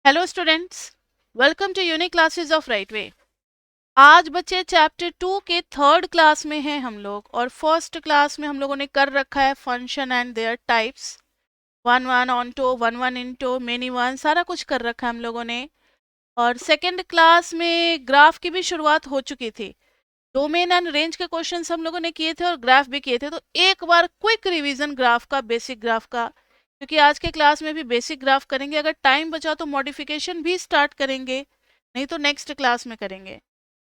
Hello students, welcome to unique classes of right way. आज बच्चे chapter 2 के third class में हैं हम लोग, और फर्स्ट क्लास में हम लोगों ने कर रखा है function and their types, one one onto, one one into, many one, सारा कुछ कर रखा है हम लोगों ने। और सेकंड क्लास में ग्राफ की भी शुरुआत हो चुकी थी। डोमेन एंड रेंज के क्वेश्चंस हम लोगों ने किए थे और ग्राफ भी किए थे। तो एक बार क्विक रिवीजन ग्राफ का, बेसिक ग्राफ का, क्योंकि आज के क्लास में भी बेसिक ग्राफ करेंगे। अगर टाइम बचा तो मॉडिफिकेशन भी स्टार्ट करेंगे, नहीं तो नेक्स्ट क्लास में करेंगे।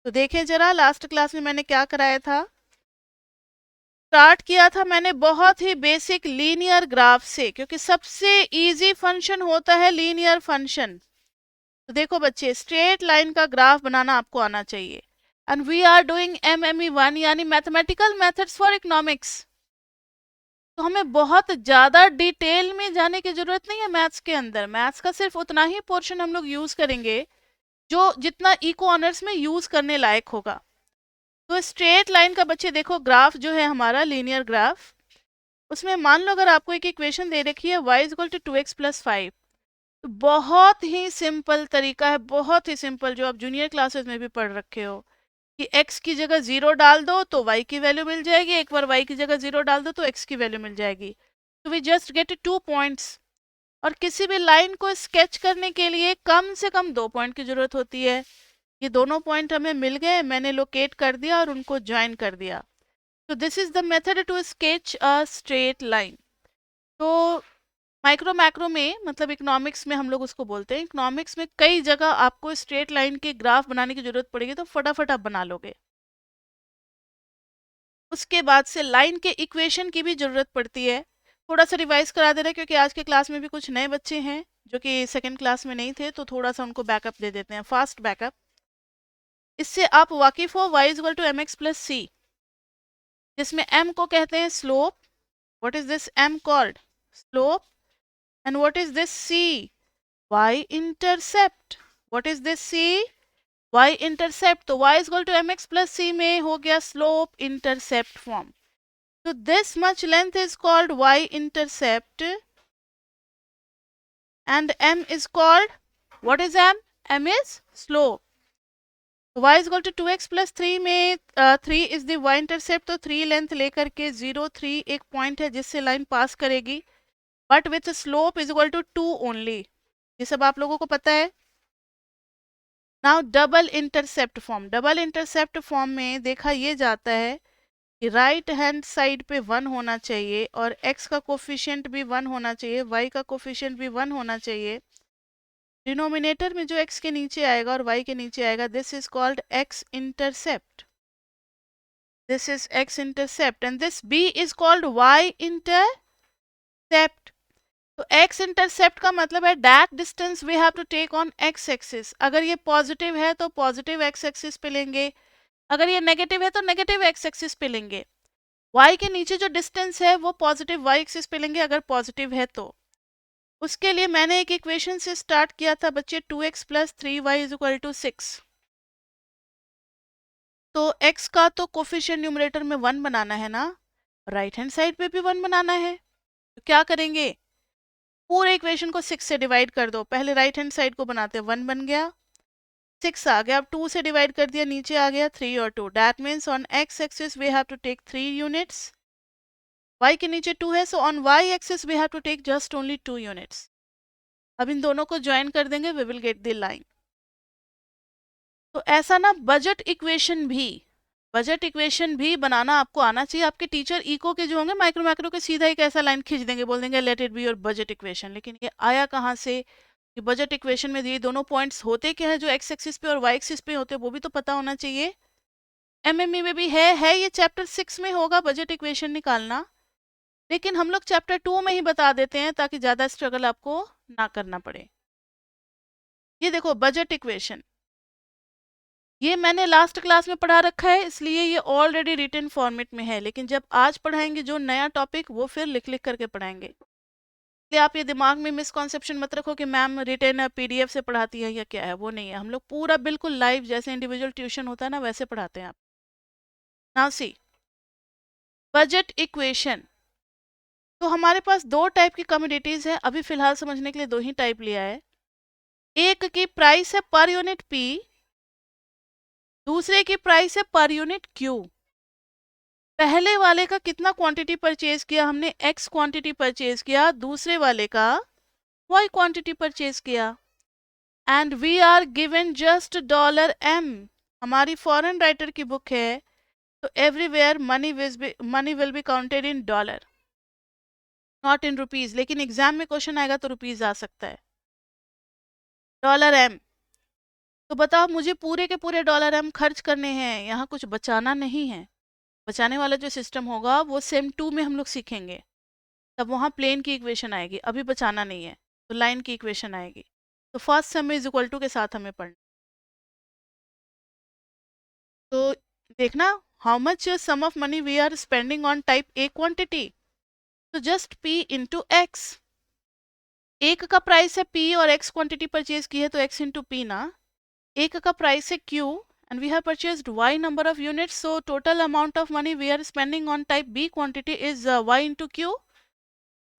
तो देखिए जरा, लास्ट क्लास में मैंने क्या कराया था। स्टार्ट किया था मैंने बहुत ही बेसिक लीनियर ग्राफ से, क्योंकि सबसे इजी फंक्शन होता है लीनियर फंक्शन। तो देखो बच्चे, स्ट्रेट लाइन का ग्राफ बनाना आपको आना चाहिए। And we are doing MME1 यानी मैथमेटिकल मेथड्स फॉर इकोनॉमिक्स। तो हमें बहुत ज़्यादा डिटेल में जाने की ज़रूरत नहीं है मैथ्स के अंदर। मैथ्स का सिर्फ उतना ही पोर्शन हम लोग यूज़ करेंगे जो जितना इको ऑनर्स में यूज़ करने लायक होगा। तो स्ट्रेट लाइन का बच्चे देखो ग्राफ जो है हमारा लीनियर ग्राफ, उसमें मान लो अगर आपको एक इक्वेशन दे रखी है y equal to 2x plus 5। तो बहुत ही सिंपल तरीका है, बहुत ही सिंपल, जो आप जूनियर क्लासेस में भी पढ़ रखे हो कि x की जगह 0 डाल दो तो y की वैल्यू मिल जाएगी, एक बार y की जगह 0 डाल दो तो x की वैल्यू मिल जाएगी। तो वी जस्ट गेट 2 पॉइंट्स। और किसी भी लाइन को स्केच करने के लिए कम से कम 2 पॉइंट की जरूरत होती है। ये दोनों पॉइंट हमें मिल गए, मैंने लोकेट कर दिया और उनको ज्वाइन कर दिया। तो this is the method to sketch a straight line. तो माइक्रो मैक्रो में, मतलब इकोनॉमिक्स में हम लोग उसको बोलते हैं। इकोनॉमिक्स में कई जगह आपको स्ट्रेट लाइन के ग्राफ बनाने की जरूरत पड़ेगी, तो फटाफट आप बना लोगे। उसके बाद से लाइन के इक्वेशन की भी जरूरत पड़ती है। थोड़ा सा रिवाइज करा दे रहे हैं, क्योंकि आज के क्लास में भी कुछ नए बच्चे हैं जो कि सेकंड क्लास में नहीं थे, तो थोड़ा सा उनको बैकअप दे देते हैं, फास्ट बैकअप। इससे आप वाकिफ हो, y equal to m x plus c, जिसमें m को कहते हैं slope. What is this m called? Slope. And what is this c? y intercept. What is this c? y intercept. तो y equal to m x plus c में हो गया slope intercept form. So this much length is called y-intercept, and m is called, what is m? m is slope. So y is equal to 2x plus 3 में 3 is the y-intercept, तो 3 length लेकर के 0 3 एक point है जिससे line pass करेगी, but with slope is equal to 2 only. ये सब आप लोगों को पता है। Now double intercept form, double intercept form में देखा ये जाता है कि राइट हैंड साइड पे 1 होना चाहिए, और x का कोफिशिएंट भी 1 होना चाहिए, y का कोफिशिएंट भी 1 होना चाहिए। डिनोमिनेटर में जो x के नीचे आएगा और y के नीचे आएगा, this is called x intercept. This is x intercept, and this b is called y intercept. तो x इंटरसेप्ट का मतलब है that distance we have to take on x axis. अगर ये पॉजिटिव है तो पॉजिटिव x एक्सिस पे लेंगे, अगर ये नेगेटिव है तो नेगेटिव x एक्सिस पे लेंगे। y के नीचे जो डिस्टेंस है वो पॉजिटिव y एक्सिस पे लेंगे अगर पॉजिटिव है तो। उसके लिए मैंने एक इक्वेशन से स्टार्ट किया था बच्चे, 2x plus 3y is equal to 6। तो x का तो कोफिशिएंट न्यूमरेटर में 1 बनाना है ना, राइट हैंड साइड पे भी 1 बनाना है। तो क्या करेंगे, पूरे इक्वेशन को 6 से डिवाइड कर दो। पहले राइट हैंड साइड को बनाते, 1 बन गया, 6 आ गया, अब 2 से डिवाइड कर दिया, नीचे आ गया 3 और 2। That means on x axis we have to take 3 units, y के नीचे 2 है, so on y axis we have to take just only 2 units. अब इन दोनों को ज्वाइन कर देंगे, we will get the line. तो ऐसा ना बजट इक्वेशन भी बनाना आपको आना चाहिए। आपके टीचर इको के जो होंगे, माइक्रो मैक्रो के, सीधा एक ऐसा लाइन खींच देंगे, बोल देंगे let it be your budget equation. लेकिन ये आया कहाँ से कि बजट इक्वेशन में ये दोनों पॉइंट्स होते क्या है, जो एक्स एक्सिस पे और वाई एक्सिस पे होते हैं, वो भी तो पता होना चाहिए। एमएमई में भी है, ये चैप्टर 6 में होगा बजट इक्वेशन निकालना, लेकिन हम लोग चैप्टर 2 में ही बता देते हैं ताकि ज़्यादा स्ट्रगल आपको ना करना पड़े। ये देखो बजट इक्वेशन, ये मैंने लास्ट क्लास में पढ़ा रखा है, इसलिए ये ऑलरेडी रिटन फॉर्मेट में है। लेकिन जब आज पढ़ाएंगे जो नया टॉपिक, वो फिर लिख लिख करके पढ़ाएंगे। इसलिए आप ये दिमाग में मिसकॉन्सेप्शन मत रखो कि मैम रिटन पीडीएफ से पढ़ाती है या क्या है, वो नहीं है। हम लोग पूरा बिल्कुल लाइव, जैसे इंडिविजुअल ट्यूशन होता है ना, वैसे पढ़ाते हैं आप। Now see budget equation. तो हमारे पास दो टाइप की कमोडिटीज है, अभी फिलहाल समझने के लिए दो ही टाइप लिया है। एक की प्राइस है पर यूनिट पी, दूसरे की प्राइस है पर यूनिट क्यू। पहले वाले का कितना क्वांटिटी परचेज किया हमने, एक्स क्वांटिटी परचेज किया, दूसरे वाले का वाई क्वांटिटी परचेज किया। And we are given just $m। हमारी फॉरेन राइटर की बुक है, तो everywhere money will be counted in dollar, not in rupees. लेकिन एग्जाम में क्वेश्चन आएगा तो रुपीज आ सकता है। $m, तो बताओ मुझे पूरे के पूरे $m खर्च करने हैं, यहाँ कुछ बचाना नहीं है। बचाने वाला जो सिस्टम होगा वो सेम 2 में हम लोग सीखेंगे, तब वहाँ प्लेन की इक्वेशन आएगी, अभी बचाना नहीं है, तो लाइन की इक्वेशन आएगी। तो first sum is equal to के साथ हमें पढ़ना। तो देखना, how much sum of money we are spending on type A quantity, तो जस्ट पी इंटू एक्स। एक का प्राइस है पी और एक्स क्वांटिटी परचेज की है, तो एक्स इंटू पी ना। एक का प्राइस है Q and we have purchased y number of units, so total amount of money we are spending on type B quantity is y into q.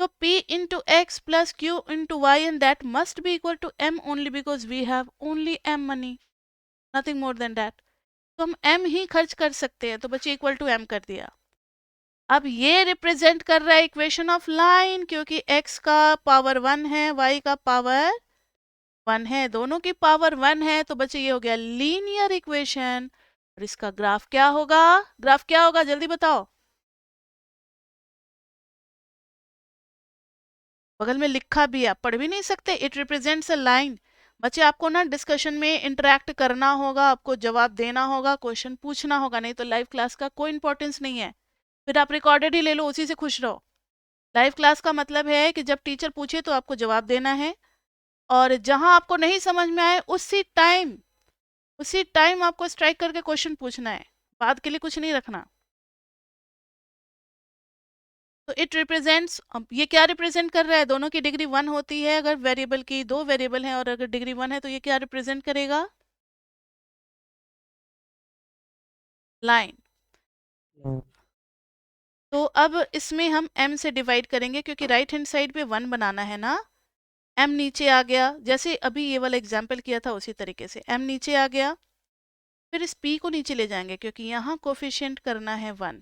So p into x plus q into y, and that must be equal to m only because we have only m money, nothing more than that. तो हम m ही खर्च कर सकते हैं, तो बच्चे equal to m कर दिया। अब ये रिप्रेजेंट कर रहा है इक्वेशन ऑफ लाइन, क्योंकि x का पावर 1 है, y का पावर 1 है, दोनों की पावर 1 है, तो बच्चे ये हो गया लीनियर इक्वेशन। और इसका ग्राफ क्या होगा, ग्राफ क्या होगा जल्दी बताओ। बगल में लिखा भी है, आप पढ़ भी नहीं सकते, इट रिप्रेजेंट्स अ लाइन। बच्चे आपको ना डिस्कशन में इंटरेक्ट करना होगा, आपको जवाब देना होगा, क्वेश्चन पूछना होगा, नहीं तो लाइव क्लास का कोई इंपॉर्टेंस नहीं है। फिर आप रिकॉर्डेड ही ले लो, उसी से खुश रहो। लाइव क्लास का मतलब है कि जब टीचर पूछे तो आपको जवाब देना है, और जहां आपको नहीं समझ में आए उसी टाइम आपको स्ट्राइक करके क्वेश्चन पूछना है, बाद के लिए कुछ नहीं रखना। तो इट रिप्रेजेंट्स, ये क्या रिप्रेजेंट कर रहा है, दोनों की डिग्री 1 होती है, अगर वेरिएबल की 2 वेरिएबल हैं और अगर डिग्री 1 है तो ये क्या रिप्रेजेंट करेगा, लाइन। तो अब इसमें हम m से डिवाइड करेंगे, क्योंकि राइट हैंड साइड पे 1 बनाना है ना। m नीचे आ गया, जैसे अभी ये वाला एग्जाम्पल किया था उसी तरीके से m नीचे आ गया। फिर इस p को नीचे ले जाएंगे, क्योंकि यहाँ कोफिशिएंट करना है 1।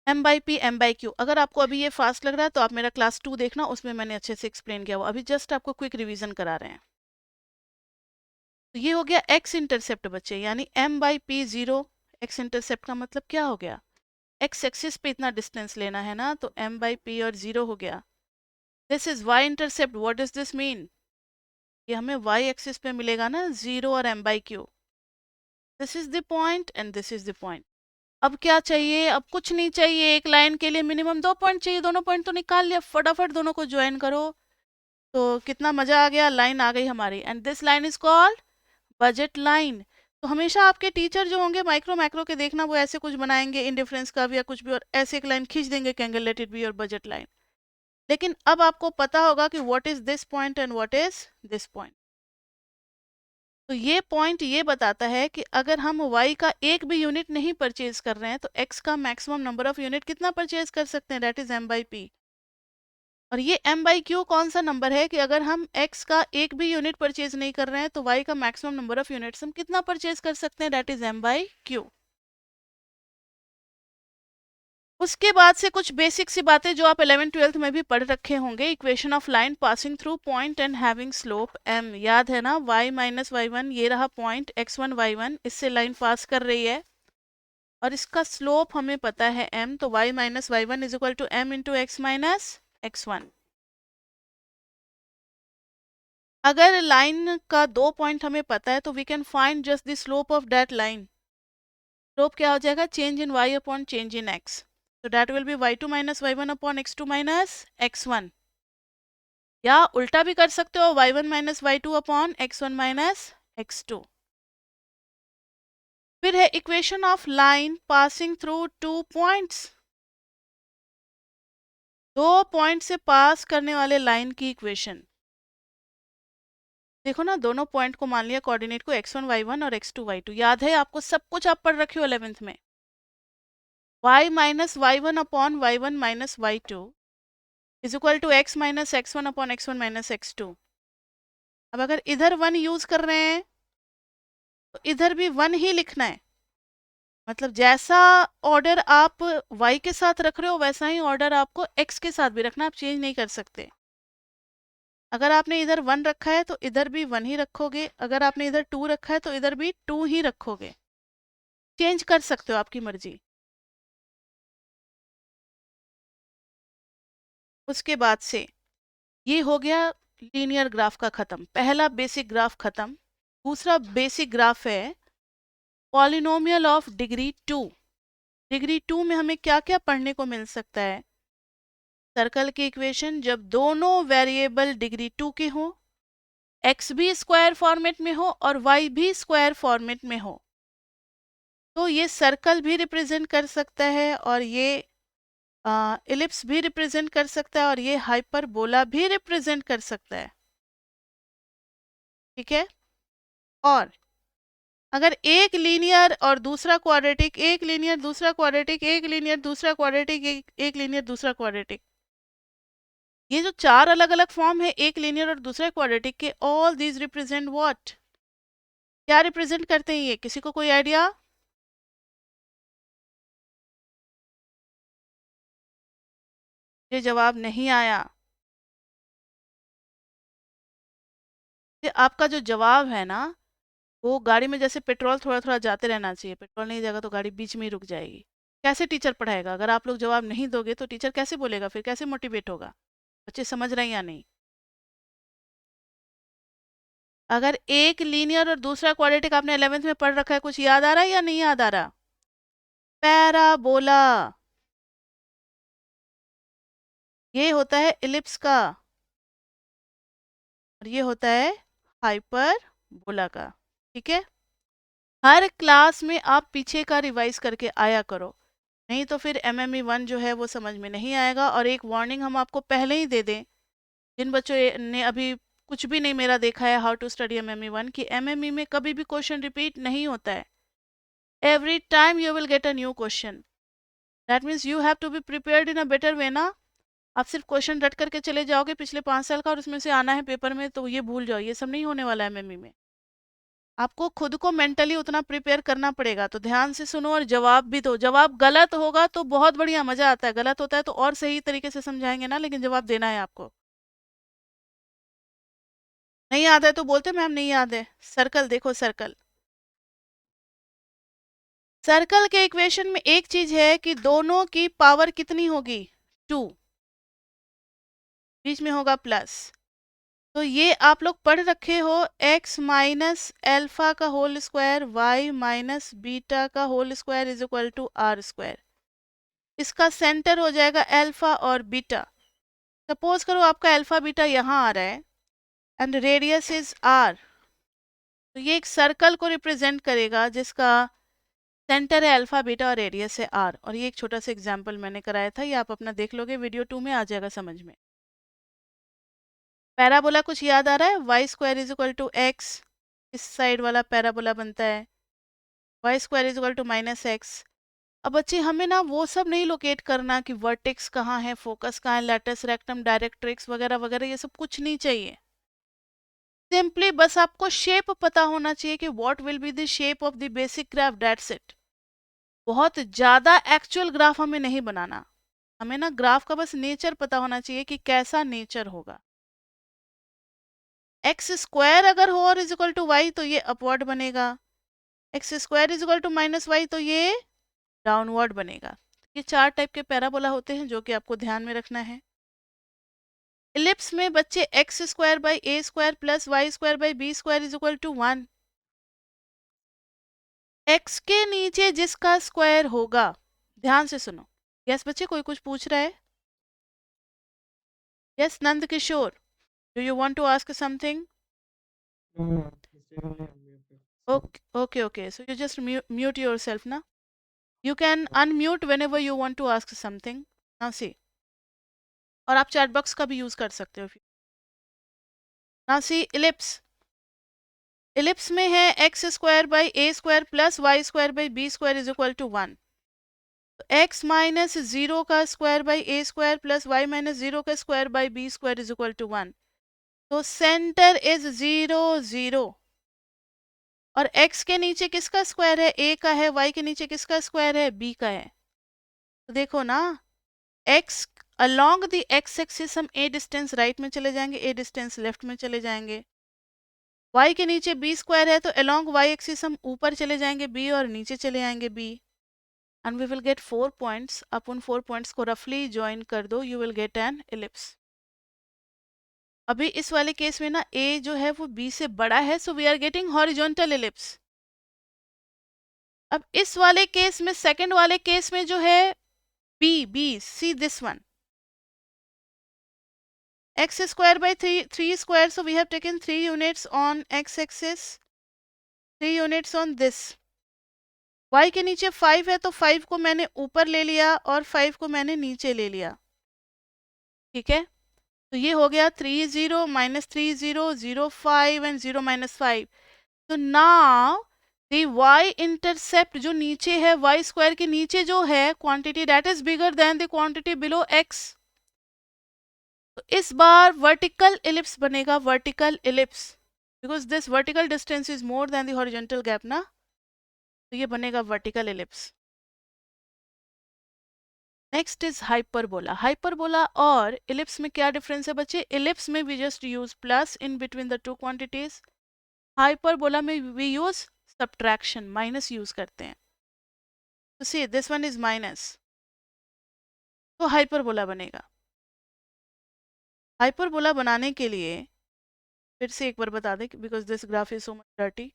m by P m by Q. अगर आपको अभी ये फास्ट लग रहा है तो आप मेरा क्लास 2 देखना, उसमें मैंने अच्छे से एक्सप्लेन किया हुआ, अभी जस्ट आपको क्विक रिवीजन करा रहे हैं। तो ये हो गया x इंटरसेप्ट बच्चे, यानी m by P 0। x intercept का मतलब क्या हो गया, x एक्सिस पे इतना डिस्टेंस लेना है ना, तो m बाई पी और 0 हो गया। This is y intercept, what does this mean, ये हमें y एक्सिस पे मिलेगा ना, 0 और m by Q. This is the point and this is the point. अब क्या चाहिए, अब कुछ नहीं चाहिए, एक लाइन के लिए मिनिमम 2 पॉइंट चाहिए, दोनों पॉइंट तो निकाल लिया, फटाफट दोनों को ज्वाइन करो। तो कितना मजा आ गया, लाइन आ गई हमारी, and this line is called budget line. तो हमेशा आपके टीचर जो होंगे माइक्रो मैक्रो के, देखना वो ऐसे कुछ बनाएंगे, इंडिफरेंस का भी या कुछ भी, और ऐसे एक लाइन खींच देंगे, कहेंगे let it be your budget line. लेकिन अब आपको पता होगा कि what is this point and what is this point. तो ये पॉइंट ये बताता है कि अगर हम y का एक भी यूनिट नहीं परचेज कर रहे हैं तो x का मैक्सिमम नंबर ऑफ यूनिट कितना परचेज कर सकते हैं, that is m by P. और ये m बाई क्यू कौन सा नंबर है कि अगर हम x का एक भी यूनिट परचेज नहीं कर रहे हैं तो y का मैक्सिमम नंबर ऑफ यूनिट्स हम कितना परचेज कर सकते हैं, that is m by Q. उसके बाद से कुछ बेसिक सी बातें जो आप 11th-12th में भी पढ़ रखे होंगे, equation of line passing through point and having slope m, याद है ना, y माइनस y1, ये रहा पॉइंट x1 y1, इससे लाइन पास कर रही है और इसका स्लोप हमें पता है m, तो y minus y1 is equal to m into X minus x1। अगर लाइन का 2 पॉइंट हमें पता है तो we can find just the slope of that line. Slope क्या हो जाएगा, change in y upon change in x, so that will be y2 minus y1 upon x2 minus x1। या उल्टा भी कर सकते हो, y1 minus y2 upon x1 minus x2। फिर है equation of line passing through 2 points, 2 point से पास करने वाले लाइन की इक्वेशन। देखो ना, दोनों पॉइंट को मान लिया कोऑर्डिनेट को x1 y1 और x2 y2, याद है आपको, सब कुछ आप पढ़ रखे हो 11th में। y minus y1 upon y1 minus y2 is equal to x minus x1 upon x1 minus x2। अब अगर इधर 1 यूज कर रहे हैं तो इधर भी 1 ही लिखना है। मतलब जैसा ऑर्डर आप y के साथ रख रहे हो वैसा ही ऑर्डर आपको x के साथ भी रखना, आप चेंज नहीं कर सकते। अगर आपने इधर 1 रखा है तो इधर भी 1 ही रखोगे, अगर आपने इधर 2 रखा है तो इधर भी 2 ही रखोगे। चेंज कर सकते हो, आपकी मर्जी। उसके बाद से ये हो गया लीनियर ग्राफ का खत्म, पहला बेसिक ग्राफ खत्म। दूसरा बेसिक ग्राफ है पॉलिनोमियल ऑफ डिग्री 2। डिग्री 2 में हमें क्या क्या पढ़ने को मिल सकता है? सर्कल की इक्वेशन जब दोनों वेरिएबल डिग्री 2 के हो, x भी स्क्वायर फॉर्मेट में हो और y भी स्क्वायर फॉर्मेट में हो, तो ये सर्कल भी रिप्रेजेंट कर सकता है और ये इलिप्स भी रिप्रेजेंट कर सकता है और ये हाइपरबोला भी रिप्रेजेंट कर सकता है। ठीक है। और अगर एक लीनियर और दूसरा क्वाड्रेटिक, एक लीनियर दूसरा क्वाड्रेटिक, एक लीनियर दूसरा क्वाड्रेटिक, एक लीनियर दूसरा क्वाड्रेटिक, ये जो 4 अलग अलग फॉर्म है एक लीनियर और दूसरा क्वाड्रेटिक के, ऑल दीज रिप्रेजेंट व्हाट? क्या रिप्रेजेंट करते हैं ये? किसी को कोई आइडिया? ये जवाब नहीं आया। ये आपका जो जवाब है ना, वो गाड़ी में जैसे पेट्रोल थोड़ा थोड़ा जाते रहना चाहिए, पेट्रोल नहीं जाएगा तो गाड़ी बीच में ही रुक जाएगी। कैसे टीचर पढ़ाएगा? अगर आप लोग जवाब नहीं दोगे तो टीचर कैसे बोलेगा, फिर कैसे मोटिवेट होगा? बच्चे समझ रहे हैं या नहीं? अगर एक लीनियर और दूसरा क्वाड्रेटिक आपने 11th में पढ़ रखा है, कुछ याद आ रहा है या नहीं याद आ रहा? पैराबोला, ये होता है इलिप्स का और ये होता है हाइपरबोला का। ठीक है। हर क्लास में आप पीछे का रिवाइज करके आया करो, नहीं तो फिर एमएमई 1 जो है वो समझ में नहीं आएगा। और एक वार्निंग हम आपको पहले ही दे दें, जिन बच्चों ने अभी कुछ भी नहीं मेरा देखा है हाउ टू स्टडी एमएमई 1, कि एमएमई में कभी भी क्वेश्चन रिपीट नहीं होता है। Every time you will get a new question, that means you have to be prepared in a better way ना। आप सिर्फ क्वेश्चन रट करके चले जाओगे पिछले 5 साल का और उसमें से आना है पेपर में, तो ये भूल जाओ, ये सब नहीं होने वाला है एमएमई में। आपको खुद को मेंटली उतना प्रिपेयर करना पड़ेगा। तो ध्यान से सुनो और जवाब भी दो। जवाब गलत होगा तो बहुत बढ़िया, मजा आता है, गलत होता है तो और सही तरीके से समझाएंगे ना, लेकिन जवाब देना है आपको। नहीं याद है तो बोलते मैम नहीं याद है। सर्कल देखो, सर्कल, सर्कल के इक्वेशन में एक चीज है कि दोनों की पावर कितनी होगी? 2, बीच में होगा प्लस। तो ये आप लोग पढ़ रखे हो, x माइनस एल्फा का whole square y minus beta का whole square is equal to r square. इसका सेंटर हो जाएगा अल्फा और बीटा। सपोज करो आपका अल्फा बीटा यहाँ आ रहा है एंड रेडियस इज आर, तो ये एक सर्कल को रिप्रेजेंट करेगा जिसका सेंटर है अल्फा बीटा और रेडियस है आर। और ये एक छोटा सा एग्जांपल मैंने कराया था, ये आप अपना देख लोगे, वीडियो 2 में आ जाएगा समझ में। पैराबोला कुछ याद आ रहा है? Y square is equal to X, इस साइड वाला पैराबोला बनता है Y square is equal to minus X. अब बच्चे हमें ना वो सब नहीं लोकेट करना कि वर्टेक्स कहाँ है, फोकस कहाँ है, लेटस रेक्टम डायरेक्ट्रिक्स वगैरह वगैरह, ये सब कुछ नहीं चाहिए। सिंपली बस आपको शेप पता होना चाहिए कि what will be the shape of the basic graph, that's it. बहुत ज़्यादा एक्चुअल ग्राफ हमें नहीं बनाना, हमें ना ग्राफ का बस नेचर पता होना चाहिए कि कैसा नेचर होगा। एक्स स्क्वायर अगर हो और इज इक्वल टू वाई तो ये अपवर्ड बनेगा, X square is equal to minus Y तो ये डाउनवर्ड बनेगा। ये 4 टाइप के पैराबोला होते हैं जो कि आपको ध्यान में रखना है। इलिप्स में बच्चे X square by A square plus Y square by B square is equal to 1। X के नीचे जिसका स्क्वायर होगा, ध्यान से सुनो। यस बच्चे, कोई कुछ पूछ रहा है? Yes Nand Kishore, do you want to ask something? Okay, okay. So you just mute yourself now. You can unmute whenever you want to ask something. Now see. और आप चैट बॉक्स का भी यूज कर सकते हो। Now see ellipse. इलिप्स में है X square by A square plus Y square by B square is equal to 1। तो एक्स माइनस 0 का square by A square plus Y minus 0 का square by B square is equal to 1। तो centre is 0 0 और x के नीचे किसका square है, a का है, y के नीचे किसका स्क्वायर है, b का है। तो देखो ना, x along the x axis हम a डिस्टेंस राइट में चले जाएंगे, a डिस्टेंस लेफ्ट में चले जाएंगे। y के नीचे b स्क्वायर है तो अलोंग y एक्सिस हम ऊपर चले जाएंगे b और नीचे चले आएंगे b, and we will get 4 points. आप उन 4 पॉइंट्स को रफली ज्वाइन कर दो, you will get an ellipse. अभी इस वाले केस में ना a जो है वो b से बड़ा है, so we are getting horizontal ellipse. अब इस वाले केस में, सेकंड वाले केस में जो है b see this one, x square by 3 square, so we have taken 3 units on x axis, 3 units on this। y के नीचे 5 है तो 5 को मैंने ऊपर ले लिया और 5 को मैंने नीचे ले लिया, ठीक है। तो ये हो गया 3 0 minus 3 0 0 5 एंड 0 minus 5। तो नाउ द y इंटरसेप्ट जो नीचे है, y स्क्वायर के नीचे जो है quantity, that is bigger than the quantity below x। तो इस बार वर्टिकल इलिप्स बनेगा, vertical ellipse, because this vertical distance is more than the horizontal gap ना, तो ये बनेगा vertical ellipse. Next is hyperbola. Hyperbola और इलिप्स में क्या डिफरेंस है बच्चे, इलिप्स में we just use plus in between the two quantities, hyperbola में we use subtraction, minus use करते हैं। तो see this one is minus, तो हाइपरबोला बनेगा। हाइपरबोला बनाने के लिए फिर से एक बार बता दें, because this graph is so much dirty.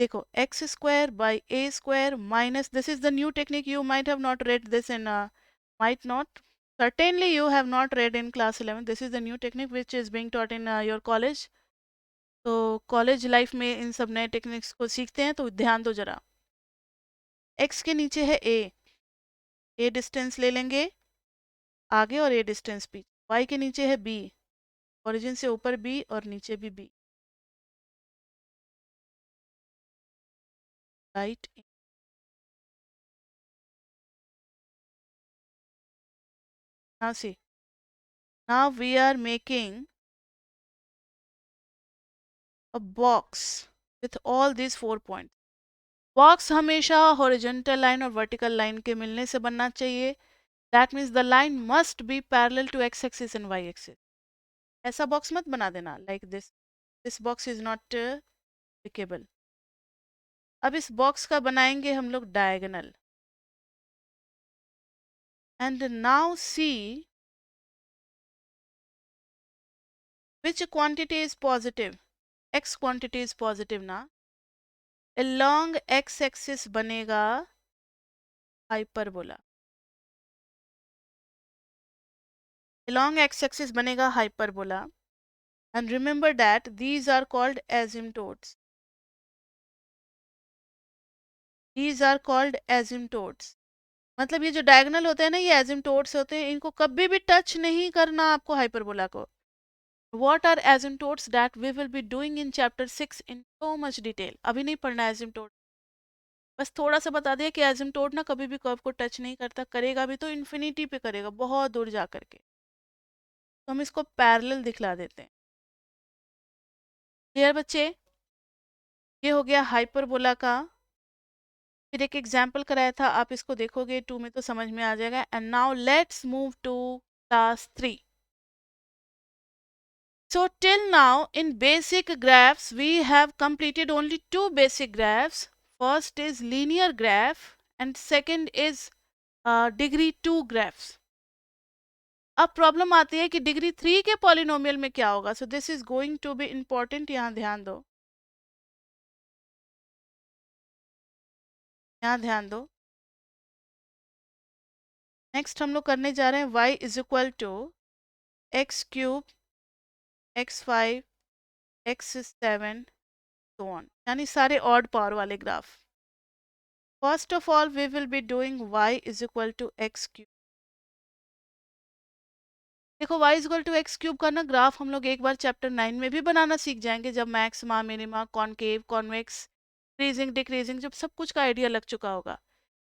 देखो x square by A square minus, this is the new technique, you might have not read this in, might not, certainly you have not read in class 11, this is the new technique which is being taught in your college। तो college life में इन सब नए techniques को सीखते हैं, तो ध्यान दो जरा। x के नीचे है a डिस्टेंस ले लेंगे आगे और a डिस्टेंस पीछे। y के नीचे है b, ओरिजिन से ऊपर b और नीचे भी b, right. now see, now we are making a box with all these 4 points। Box हमेशा हॉरिजॉन्टल लाइन और वर्टिकल लाइन के मिलने से बनना चाहिए, that means the line must be parallel to x axis and Y axis. ऐसा box मत बना देना like this box is not applicable. अब इस बॉक्स का बनाएंगे हम लोग diagonal, and now see which quantity is positive, X quantity is positive ना, along x एक्सिस बनेगा हाइपरबोला, along x axis बनेगा hyperbola, and remember that these are called asymptotes, these are called asymptotes। मतलब ये जो diagonal होते हैं ना, ये एसिम्टोट्स होते हैं, इनको कभी भी टच नहीं करना आपको हाइपरबोला को। What are asymptotes, that we will be doing in chapter 6 in so much detail. अभी नहीं पढ़ना एसिम्टोट, बस थोड़ा सा बता दिया कि एसिम्टोट ना कभी भी कर्व को टच नहीं करता, करेगा भी तो इन्फिनिटी पे करेगा, बहुत दूर जा करके। तो हम इसको पैरेलल दिखला देते हैं। क्लियर बच्चे, ये हो गया हाइपरबोला का। फिर एक एग्जाम्पल कराया था, आप इसको देखोगे 2 में तो समझ में आ जाएगा। And now let's move to class 3। So till now in basic graphs we have completed only 2 basic graphs. First is linear graph and second is degree 2 graphs. अब प्रॉब्लम आती है कि डिग्री 3 के पॉलिनोमियल में क्या होगा। So this is going to be important, यहाँ ध्यान दो, यहाँ ध्यान दो। नेक्स्ट हम लोग करने जा रहे हैं y is equal to x cube x5 x7 so on, यानी सारे ऑड पावर वाले graph. First of all we will be doing y is equal to x cube. देखो y is equal to x cube का ना graph हम लोग एक बार chapter 9 में भी बनाना सीख जाएंगे, जब maxima minima concave convex increasing decreasing जब सब कुछ का आइडिया लग चुका होगा।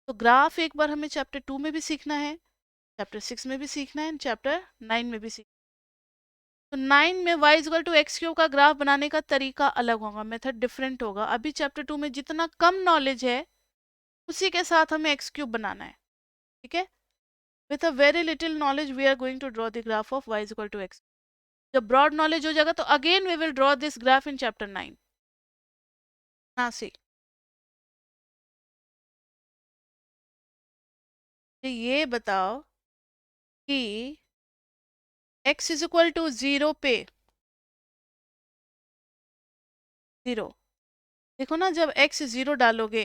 तो ग्राफ एक बार हमें चैप्टर 2 में भी सीखना है, चैप्टर 6 में भी सीखना है, चैप्टर 9 में भी सीखना है। तो 9 में y equal to x cube का ग्राफ बनाने का तरीका अलग होगा, मेथड डिफरेंट होगा। अभी चैप्टर 2 में जितना कम नॉलेज है उसी के साथ हमें एक्स क्यूब बनाना है, ठीक है। With a very little knowledge we are going to draw the graph of y equal to X. जब ब्रॉड नॉलेज हो जाएगा तो again we will draw this graph in chapter 9। हाँ सी, ये बताओ कि x इज इक्वल टू 0 पे 0, देखो ना जब x 0 डालोगे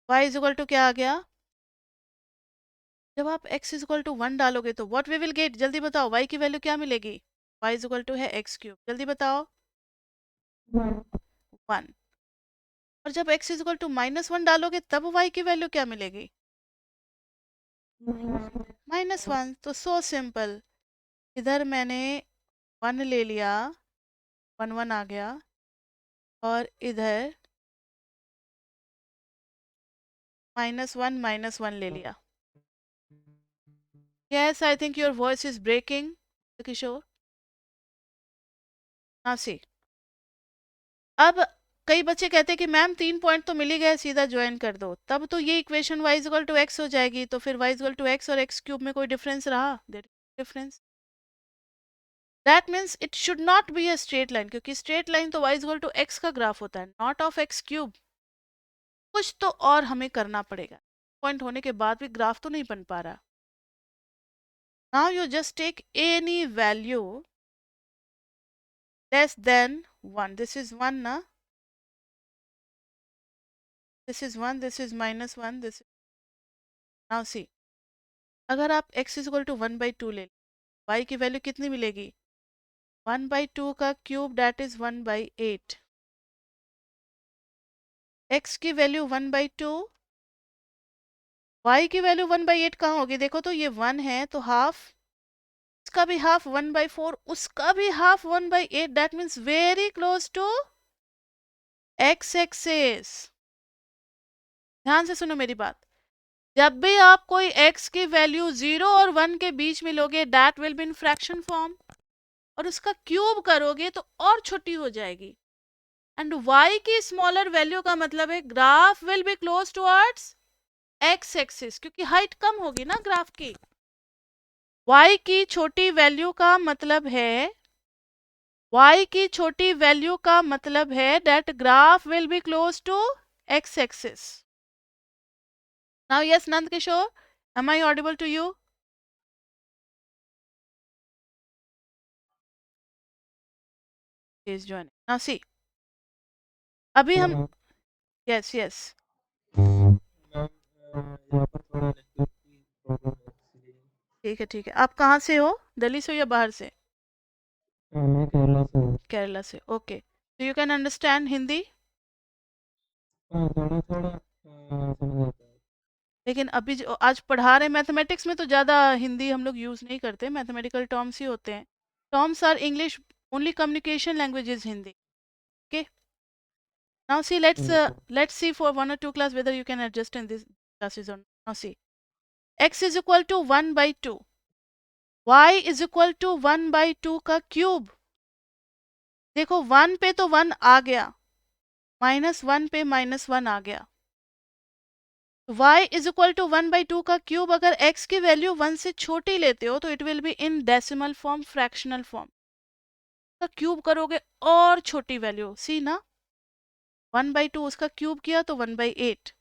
y इज इक्वल टू क्या आ गया, जब आप x इज इक्वल टू 1 डालोगे तो व्हाट वी विल गेट, जल्दी बताओ, y की वैल्यू क्या मिलेगी, y इज इक्वल टू है एक्स क्यूब, जल्दी बताओ, 1। और जब x इज इक्वल टू -1 डालोगे तब y की वैल्यू क्या मिलेगी, -1। तो सो सिंपल, इधर मैंने 1 ले लिया, 1 आ गया, और इधर -1 ले लिया। Yes, I think your voice is breaking, किशोर। हाँ सी, अब कई बच्चे कहते हैं कि मैम 3 पॉइंट तो मिल ही गए, सीधा ज्वाइन कर दो, तब तो ये equation y equal to X हो जाएगी। तो फिर y इक्वल टू एक्स और एक्स क्यूब में कोई डिफरेंस रहा, there difference, that means it should not be a straight line, क्योंकि स्ट्रेट लाइन तो y इक्वल टू एक्स का ग्राफ होता है, नॉट ऑफ एक्स क्यूब। कुछ तो और हमें करना पड़ेगा, पॉइंट होने के बाद भी ग्राफ तो नहीं बन पा रहा। Now you just take any value less than 1, this is 1 ना, this is 1, this is -1, this. Now see, अगर आप x इज इक्वल टू 1/2 ले, y की वैल्यू कितनी मिलेगी, 1/2 का क्यूब, दैट इज 1/8। x की वैल्यू 1/2, y की वैल्यू 1/8 कहाँ होगी, देखो तो ये 1 है तो हाफ, उसका भी हाफ 1/4, उसका भी half 1/8, that means very close to x axis. ध्यान से सुनो मेरी बात, जब भी आप कोई x की वैल्यू 0 और 1 के बीच में लोगे, that will be in fraction form, और उसका क्यूब करोगे तो और छोटी हो जाएगी। एंड y की स्मॉलर वैल्यू का मतलब है graph will be close towards x axis, क्योंकि हाइट कम होगी ना ग्राफ की। y की छोटी वैल्यू का मतलब है, y की छोटी वैल्यू का मतलब है that graph will be close to x axis. Now yes Nand Kishore, am I audible to you? Please join. Now see, अभी हम, यस यस, ठीक है ठीक है। आप कहाँ से हो, दिल्ली से हो या बाहर से? मैं केरला से हूँ। केरला से, ओके। तो यू कैन अंडरस्टैंड हिंदी? हाँ, थोड़ा थोड़ा समझ आता है। लेकिन अभी जो आज पढ़ा रहे मैथमेटिक्स में तो ज़्यादा हिंदी हम लोग यूज़ नहीं करते, मैथमेटिकल टर्म्स ही होते हैं। Terms are English, only communication language is Hindi, okay. Now see, let's ठीक है। let's see for 1 or 2 class whether you can adjust in these classes or not. Now see, x is equal to 1/2, y is equal to 1/2 का cube, देखो 1 पे तो 1 आ गया, -1 पे -1 आ गया, y is equal to 1/2 का क्यूब, अगर x की वैल्यू 1 से छोटी लेते हो तो it will be in decimal form, fractional form, का क्यूब करोगे और छोटी वैल्यू, सी ना, 1/2 उसका क्यूब किया तो 1/8,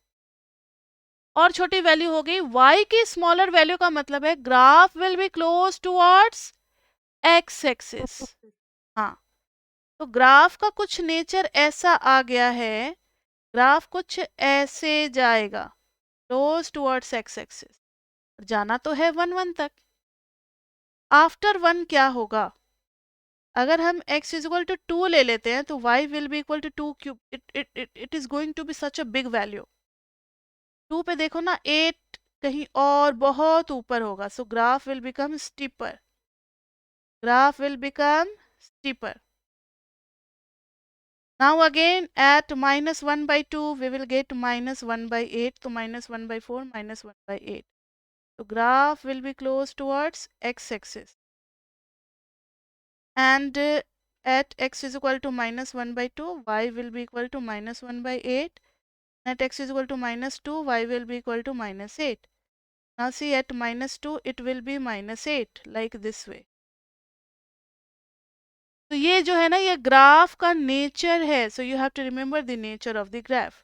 और छोटी वैल्यू हो गई। y की स्मॉलर वैल्यू का मतलब है graph will be close towards x axis. हाँ, तो ग्राफ का कुछ नेचर ऐसा आ गया है, ग्राफ कुछ ऐसे जाएगा, क्लोज टुवर्ड्स x एक्सिस, जाना तो है 1 1 तक। आफ्टर 1 क्या होगा, अगर हम x इज इक्वल टू 2 ले लेते हैं तो y will be equal to 2 cube, it is going to be such a big value. 2 पे देखो ना 8 कहीं और बहुत ऊपर होगा, so graph will become steeper, graph will become steeper. Now again at -1/2 we will get -1/8, तो -1/4 -1/8, तो graph will be close towards x axis. and at x is equal to minus 1 by 2, y will be equal to minus 1 by 8. At x is equal to minus 2, y will be equal to minus 8. Now see, at minus 2 it will be minus 8, like this way. तो ये जो है ना, ये graph का nature है. So you have to remember the nature of the graph.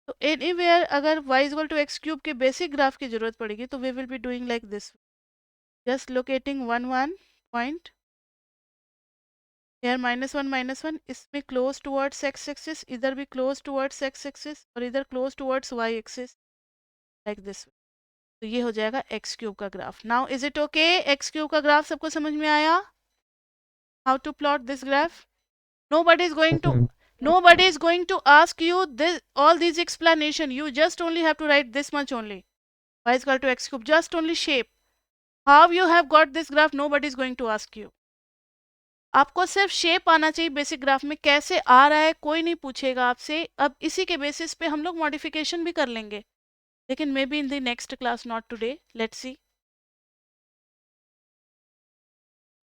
तो anywhere अगर y is equal to x cube के बेसिक ग्राफ की जरूरत पड़ेगी तो we will be doing like this. Just locating 1 point here, -1 इसमें क्लोज टुवर्ड्स x एक्सिस, इधर भी क्लोज टुवर्ड्स x एक्सिस और इधर close towards y axis, like this. तो ये हो जाएगा एक्स क्यूब का graph. Now is it okay? X cube का ग्राफ सबको समझ में आया? How to plot this graph? Nobody is going Yes, to ma'am. nobody is going to ask you this all these explanation. You just only have to write this much only. Y is equal to x cube. Just only shape. How you have got this graph? Nobody is going to ask you. आपको सिर्फ shape आना चाहिए basic graph में. कैसे आ रहा है कोई नहीं पूछेगा आपसे. अब इसी के बेसिस पे हम लोग मॉडिफिकेशन भी कर लेंगे, लेकिन may be in the next class, not today. Let's see.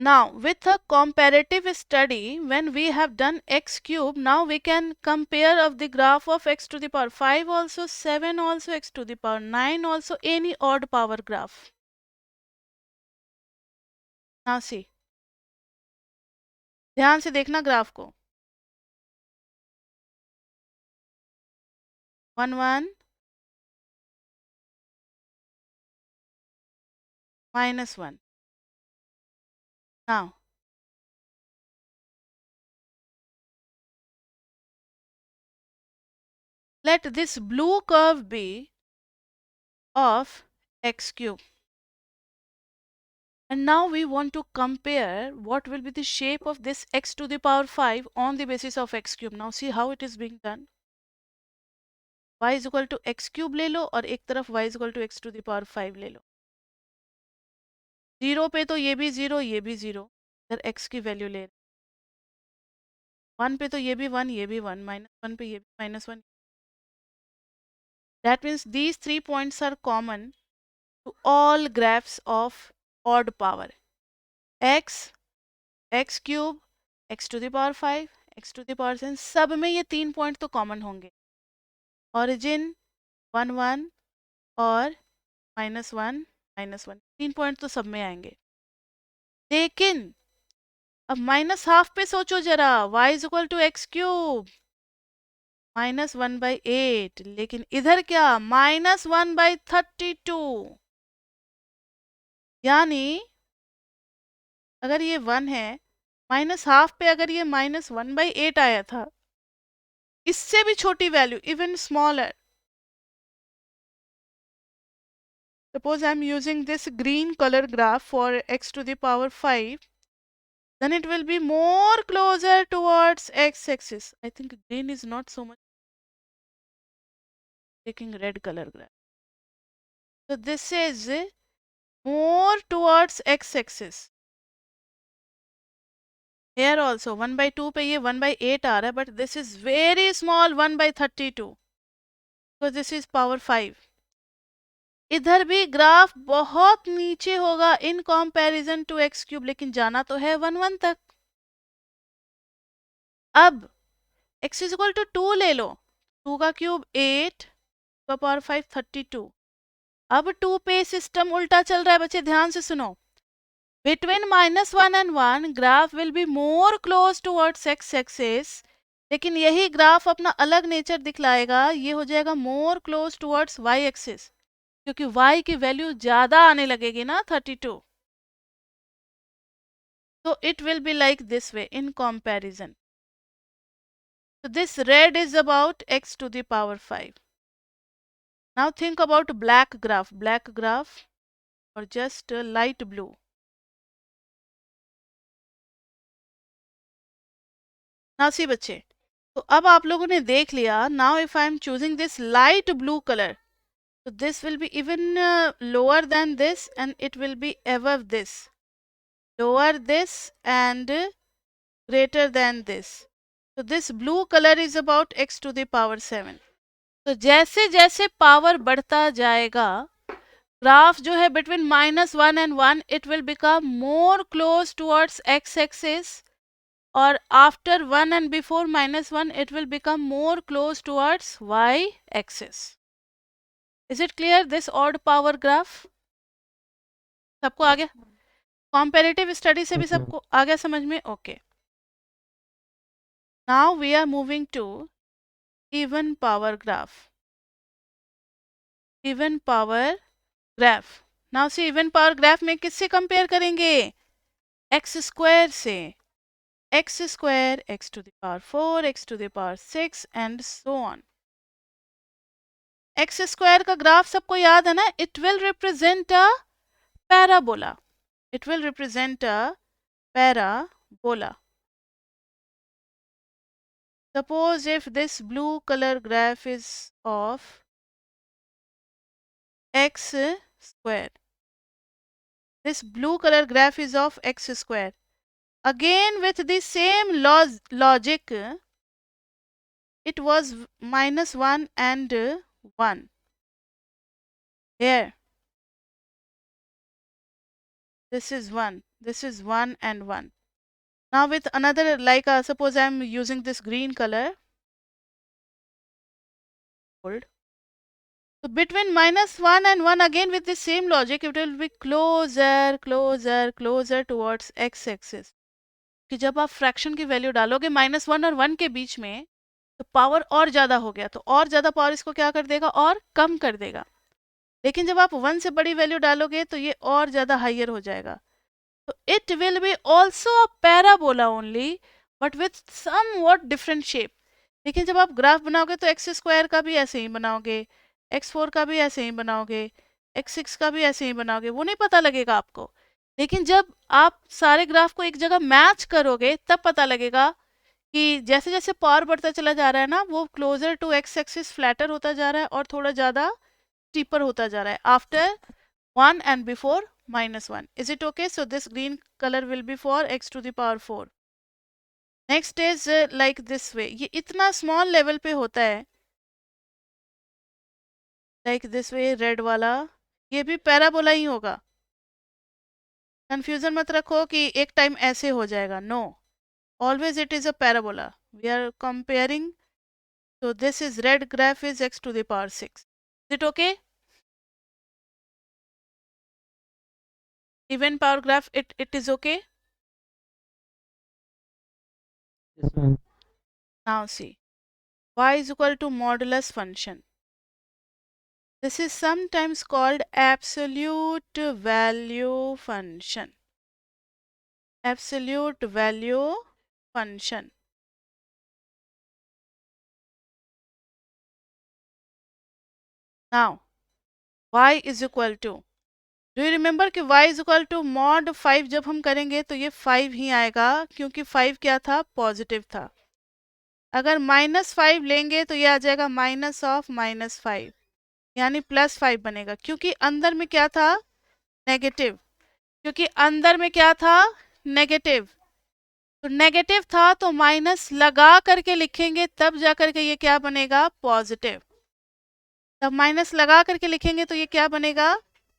Now, with a comparative study, when we have done x cube, now we can compare of the graph of x to the power 5 also, 7 also, x to the power 9 also, any odd power graph. Now see, ध्यान से देखना graph को. 1 1 -1. Now let this blue curve be of x cube. And now we want to compare what will be the shape of this x to the power 5 on the basis of x cube. Now see how it is being done. y is equal to x cube ले लो और एक तरफ y is equal to x to the power 5 ले लो. 0 पे तो ये भी 0, ये भी 0, इधर x की वैल्यू ले. 1 पे तो ये भी 1, ये भी 1, -1 पे ये भी -1. That means these 3 points are common to all graphs of odd power. x, x cube, x to the power 5, x to the power 7, सब में ये 3 पॉइंट तो कॉमन होंगे. ऑरिजिन 1 1 और -1 -1, 3 पॉइंट तो सब में आएंगे. लेकिन अब माइनस हाफ पे सोचो जरा. y is equal to x cube, -1 by 8. लेकिन इधर क्या? -1 by 32. यानी अगर ये 1 है, माइनस हाफ पे अगर ये -1 by 8 आया था, इससे भी छोटी value, even smaller. Suppose I am using this green color graph for x to the power 5, then it will be more closer towards x-axis. I think green is not so much. Taking red color graph. So this is more towards x-axis. Here also 1 by 2 पे ये 1 by 8 आ रहा है, but this is very small 1 by 32. So this is power 5. इधर भी graph बहुत नीचे होगा in comparison to x cube, लेकिन जाना तो है 1 1 तक. अब x इज इक्वल टू 2 ले लो. 2 का क्यूब 8, का पावर 5 32. अब 2 पे सिस्टम उल्टा चल रहा है बच्चे, ध्यान से सुनो. Between -1 and 1 graph will be more close towards x axis, लेकिन यही ग्राफ अपना अलग नेचर दिखलाएगा. ये हो जाएगा more close towards y axis, क्योंकि y की वैल्यू ज्यादा आने लगेगी ना, 32. तो it will be like this way in comparison. So this red is about x to the power 5. Now think about black graph or just light blue. Now see बच्चे, तो अब आप लोगों ने देख लिया. Now if I am choosing this light blue color, so this will be even lower than this and it will be above this, lower this and greater than this. So this blue color is about x to the power 7. तो जैसे जैसे power बढ़ता जाएगा graph जो है between -1 and 1 it will become more close towards x axis, और after 1 and before -1 it will become more close towards y axis. Is it clear this odd power graph? सबको आ गया? Comparative study से भी Yes, ma'am. सबको आ गया समझ में? Okay. Now we are moving to even power graph. Even power graph. Now see even power graph में किससे compare करेंगे? x square से. x square, x to the power 4, x to the power 6 and so on. X square का graph सबको याद है ना? It will represent a parabola. It will represent a parabola. Suppose if this blue color graph is of x square. This blue color graph is of x square. Again with the same logic, it was -1 and 1. Here. This is 1. This is 1 and 1. Now with another, like suppose I am using this green color. So between -1 and 1 again with the same logic it will be closer, closer, closer towards x axis. कि जब आप fraction की value डालोगे -1 और 1 के बीच में तो पावर और ज़्यादा हो गया, तो और ज़्यादा पावर इसको क्या कर देगा? और कम कर देगा. लेकिन जब आप 1 से बड़ी वैल्यू डालोगे तो ये और ज़्यादा हाइयर हो जाएगा. तो it will be also a parabola only but with somewhat different shape. लेकिन जब आप ग्राफ बनाओगे तो एक्स स्क्वायर का भी ऐसे ही बनाओगे, x4 का भी ऐसे ही बनाओगे, x6 का भी ऐसे ही बनाओगे, वो नहीं पता लगेगा आपको. लेकिन जब आप सारे ग्राफ को एक जगह मैच करोगे तब पता लगेगा कि जैसे जैसे पावर बढ़ता चला जा रहा है ना, वो closer to x axis flatter होता जा रहा है और थोड़ा ज़्यादा स्टीपर होता जा रहा है after 1 and before -1. Is it okay? So this green color will be for x to the power 4. Next is like this way. ये इतना small level पे होता है. Like this way, red वाला. ये भी पैराबोला ही होगा. कंफ्यूजन मत रखो कि एक टाइम ऐसे हो जाएगा. No. Always it is a parabola. We are comparing. So this is red graph is x to the power 6. Is it okay? Even power graph, it is okay? Yes, ma'am. Now see. Y is equal to modulus function. This is sometimes called absolute value function. Absolute value function. Now, y is equal to, do you remember कि y is equal to mod 5 जब हम करेंगे तो ये 5 ही आएगा क्योंकि 5 क्या था? पॉजिटिव था. अगर -5 लेंगे तो ये आ जाएगा -5 यानी +5 बनेगा क्योंकि अंदर में क्या था? नेगेटिव. क्योंकि अंदर में क्या था? नेगेटिव. तो नेगेटिव था तो माइनस लगा करके लिखेंगे तब जा करके ये क्या बनेगा? पॉजिटिव. तब माइनस लगा करके लिखेंगे तो ये क्या बनेगा?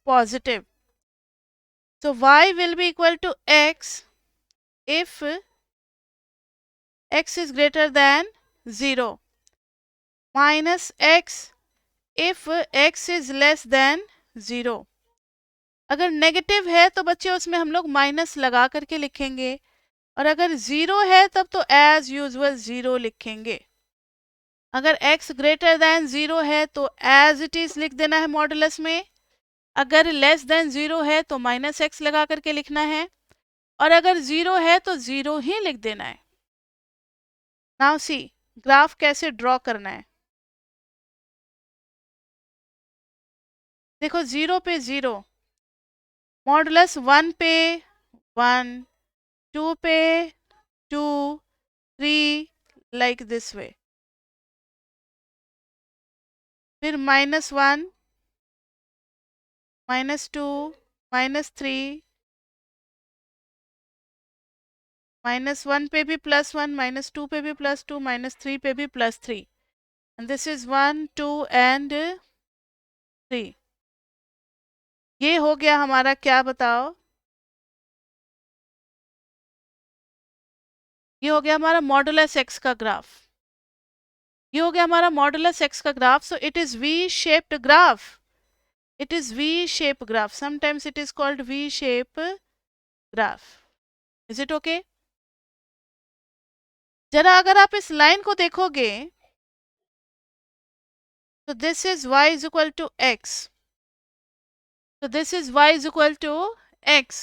Positive. So y will be equal to x if x is greater than 0 minus x if x is less than 0. अगर नेगेटिव है तो बच्चे उसमें हम लोग माइनस लगा करके लिखेंगे और अगर 0 है तब तो एज यूजुअल 0 लिखेंगे. अगर x ग्रेटर देन 0 है तो एज इट इज लिख देना है मॉडुलस में. अगर लेस देन 0 है तो -x लगा करके लिखना है और अगर 0 है तो 0 ही लिख देना है. नाउ सी ग्राफ कैसे ड्रॉ करना है. देखो 0 पे 0, मॉडुलस 1 पे 1, 2 पे 2, 3 लाइक दिस वे. फिर -1, -2, -3, -1 पे भी +1, -2 पे भी +2, -3 पे भी +3. And this is 1, 2 and 3. ये हो गया हमारा, क्या बताओ, ये हो गया हमारा मॉडुलस एक्स का ग्राफ। ये हो गया हमारा मॉडुलस एक्स का graph. So it is V shaped graph. It is V-shape graph. Sometimes it is called V-shape graph. Is it okay? जरा अगर आप इस लाइन को देखोगे तो this is y is equal to x. So this is y is equal to x.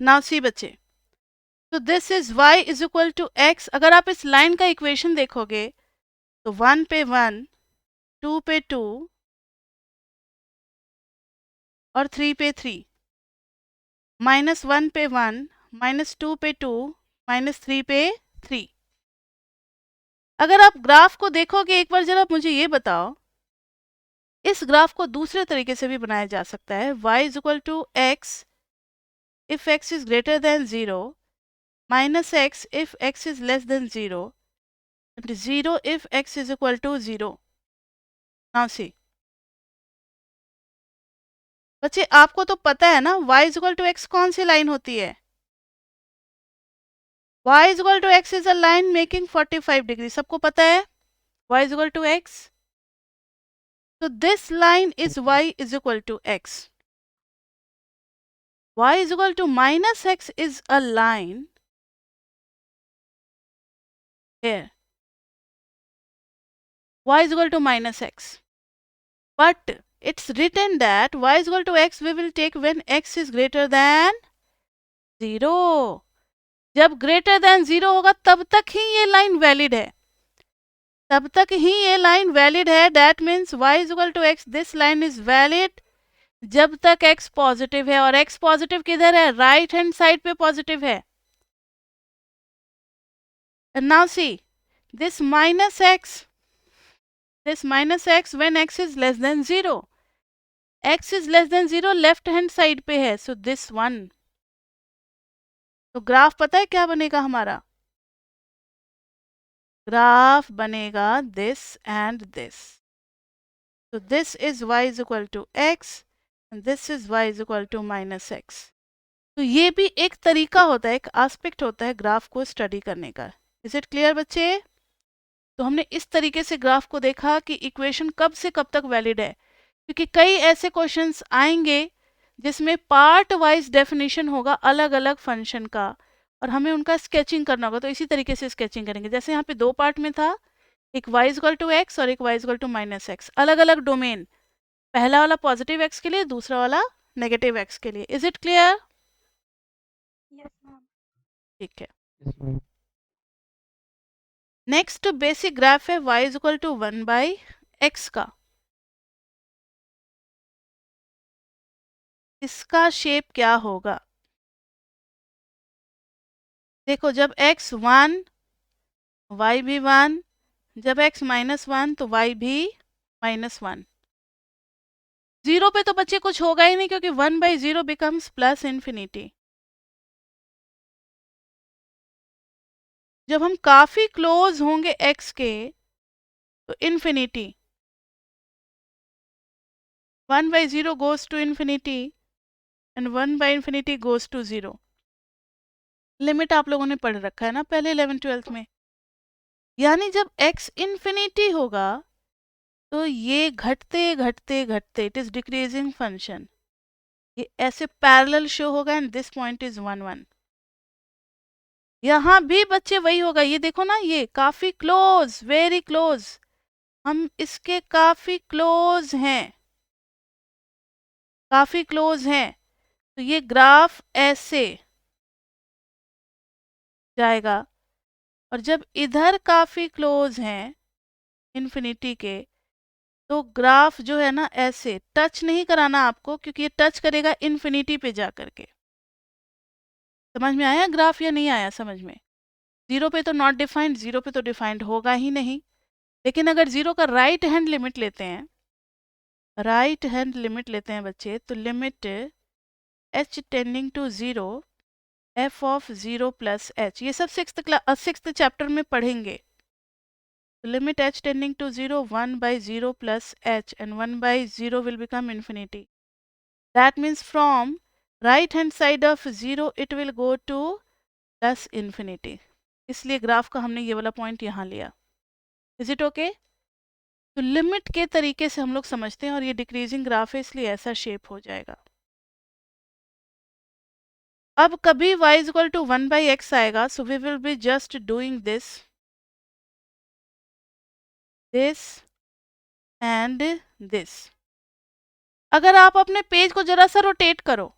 Now see बच्चे, तो this is y is equal to x. अगर आप इस लाइन का इक्वेशन देखोगे तो 1 पे 1, 2 पे 2 और 3 पे 3, -1 पे 1, -2 पे 2, -3 पे 3. अगर आप ग्राफ को देखोगे एक बार जरा मुझे ये बताओ, इस ग्राफ को दूसरे तरीके से भी बनाया जा सकता है. y is equal to x if x is greater than 0, -x if x is less than 0, and 0 if x is equal to 0. Now see, बच्चे आपको तो पता है ना y is equal to x कौन सी लाइन होती है. y is equal to x is a line making 45 degree. सबको पता है y is equal to x. So this line is y is equal to x. Y is equal to minus x is a line here. Y is equal to minus x. But it's written that y is equal to x we will take when x is greater than 0. जब greater than 0 होगा तब तक ही ये line valid है. तब तक ही ये line valid है. That means y is equal to x. This line is valid जब तक x पॉजिटिव है. और x पॉजिटिव किधर है? राइट हैंड साइड पे पॉजिटिव है. And now see, this minus x when x is less than 0. x is less than 0 left hand side पे है. So this one. तो ग्राफ पता है क्या बनेगा हमारा? ग्राफ बनेगा this and this. So this is y is equal to x and this is y is equal to minus x. तो ये भी एक तरीका होता है, एक एस्पेक्ट होता है ग्राफ को स्टडी करने का. इज इट क्लियर बच्चे? तो हमने इस तरीके से ग्राफ को देखा कि इक्वेशन कब से कब तक वैलिड है, क्योंकि कई ऐसे क्वेश्चंस आएंगे जिसमें पार्ट वाइज डेफिनेशन होगा अलग अलग फंक्शन का और हमें उनका स्केचिंग करना होगा. तो इसी तरीके से स्केचिंग करेंगे. जैसे यहाँ पे दो पार्ट में था, एक y इक्वल टू एक्स और एक y equal to minus x. अलग अलग डोमेन, पहला वाला पॉजिटिव एक्स के लिए, दूसरा वाला नेगेटिव एक्स के लिए. Is it clear? Yes, ma'am. ठीक है. Yes, ma'am. Next basic graph है y is equal to 1 by x का. इसका शेप क्या होगा? देखो, जब x 1 y भी 1, जब x -1 तो y भी -1. 0 पे तो बच्चे कुछ होगा ही नहीं, क्योंकि 1/0 बिकम्स प्लस इन्फिनिटी. जब हम काफी क्लोज होंगे x के तो infinity. 1/0 goes to infinity and 1/infinity goes to 0. Limit आप लोगों ने पढ़ रखा है ना पहले 11th-12th में. यानी जब x इन्फिनिटी होगा तो ये घटते घटते घटते, इट इज डिक्रीजिंग फंक्शन, ये ऐसे पैरेलल शो होगा एंड दिस पॉइंट इज 1 1. यहाँ भी बच्चे वही होगा. ये देखो ना, ये काफी क्लोज, वेरी क्लोज, हम इसके काफी क्लोज हैं, काफी क्लोज हैं. तो ये ग्राफ ऐसे जाएगा. और जब इधर काफी क्लोज हैं इन्फिनिटी के, तो ग्राफ जो है ना ऐसे, टच नहीं कराना आपको, क्योंकि ये टच करेगा इन्फिनिटी पे जा करके. समझ में आया ग्राफ या नहीं आया समझ में? 0 पे तो नॉट डिफाइंड, 0 पे तो डिफाइंड होगा ही नहीं. लेकिन अगर 0 का राइट हैंड लिमिट लेते हैं, राइट हैंड लिमिट लेते हैं बच्चे, तो limit h tending to 0 f of 0 plus h, ये सब सिक्स्थ चैप्टर में पढ़ेंगे. limit h tending to 0, 1 by 0 plus h, and 1 by 0 will become infinity. That means from right hand side of 0 it will go to plus infinity. इसलिए graph का हमने ये वाला point यहाँ लिया. Is it okay? तो लिमिट के तरीके से हम लोग समझते हैं, और ये डिक्रीजिंग ग्राफ है इसलिए ऐसा शेप हो जाएगा. अब कभी y is equal to 1 by x आएगा, so we will be just doing this and this. अगर आप अपने पेज को जरा सा रोटेट करो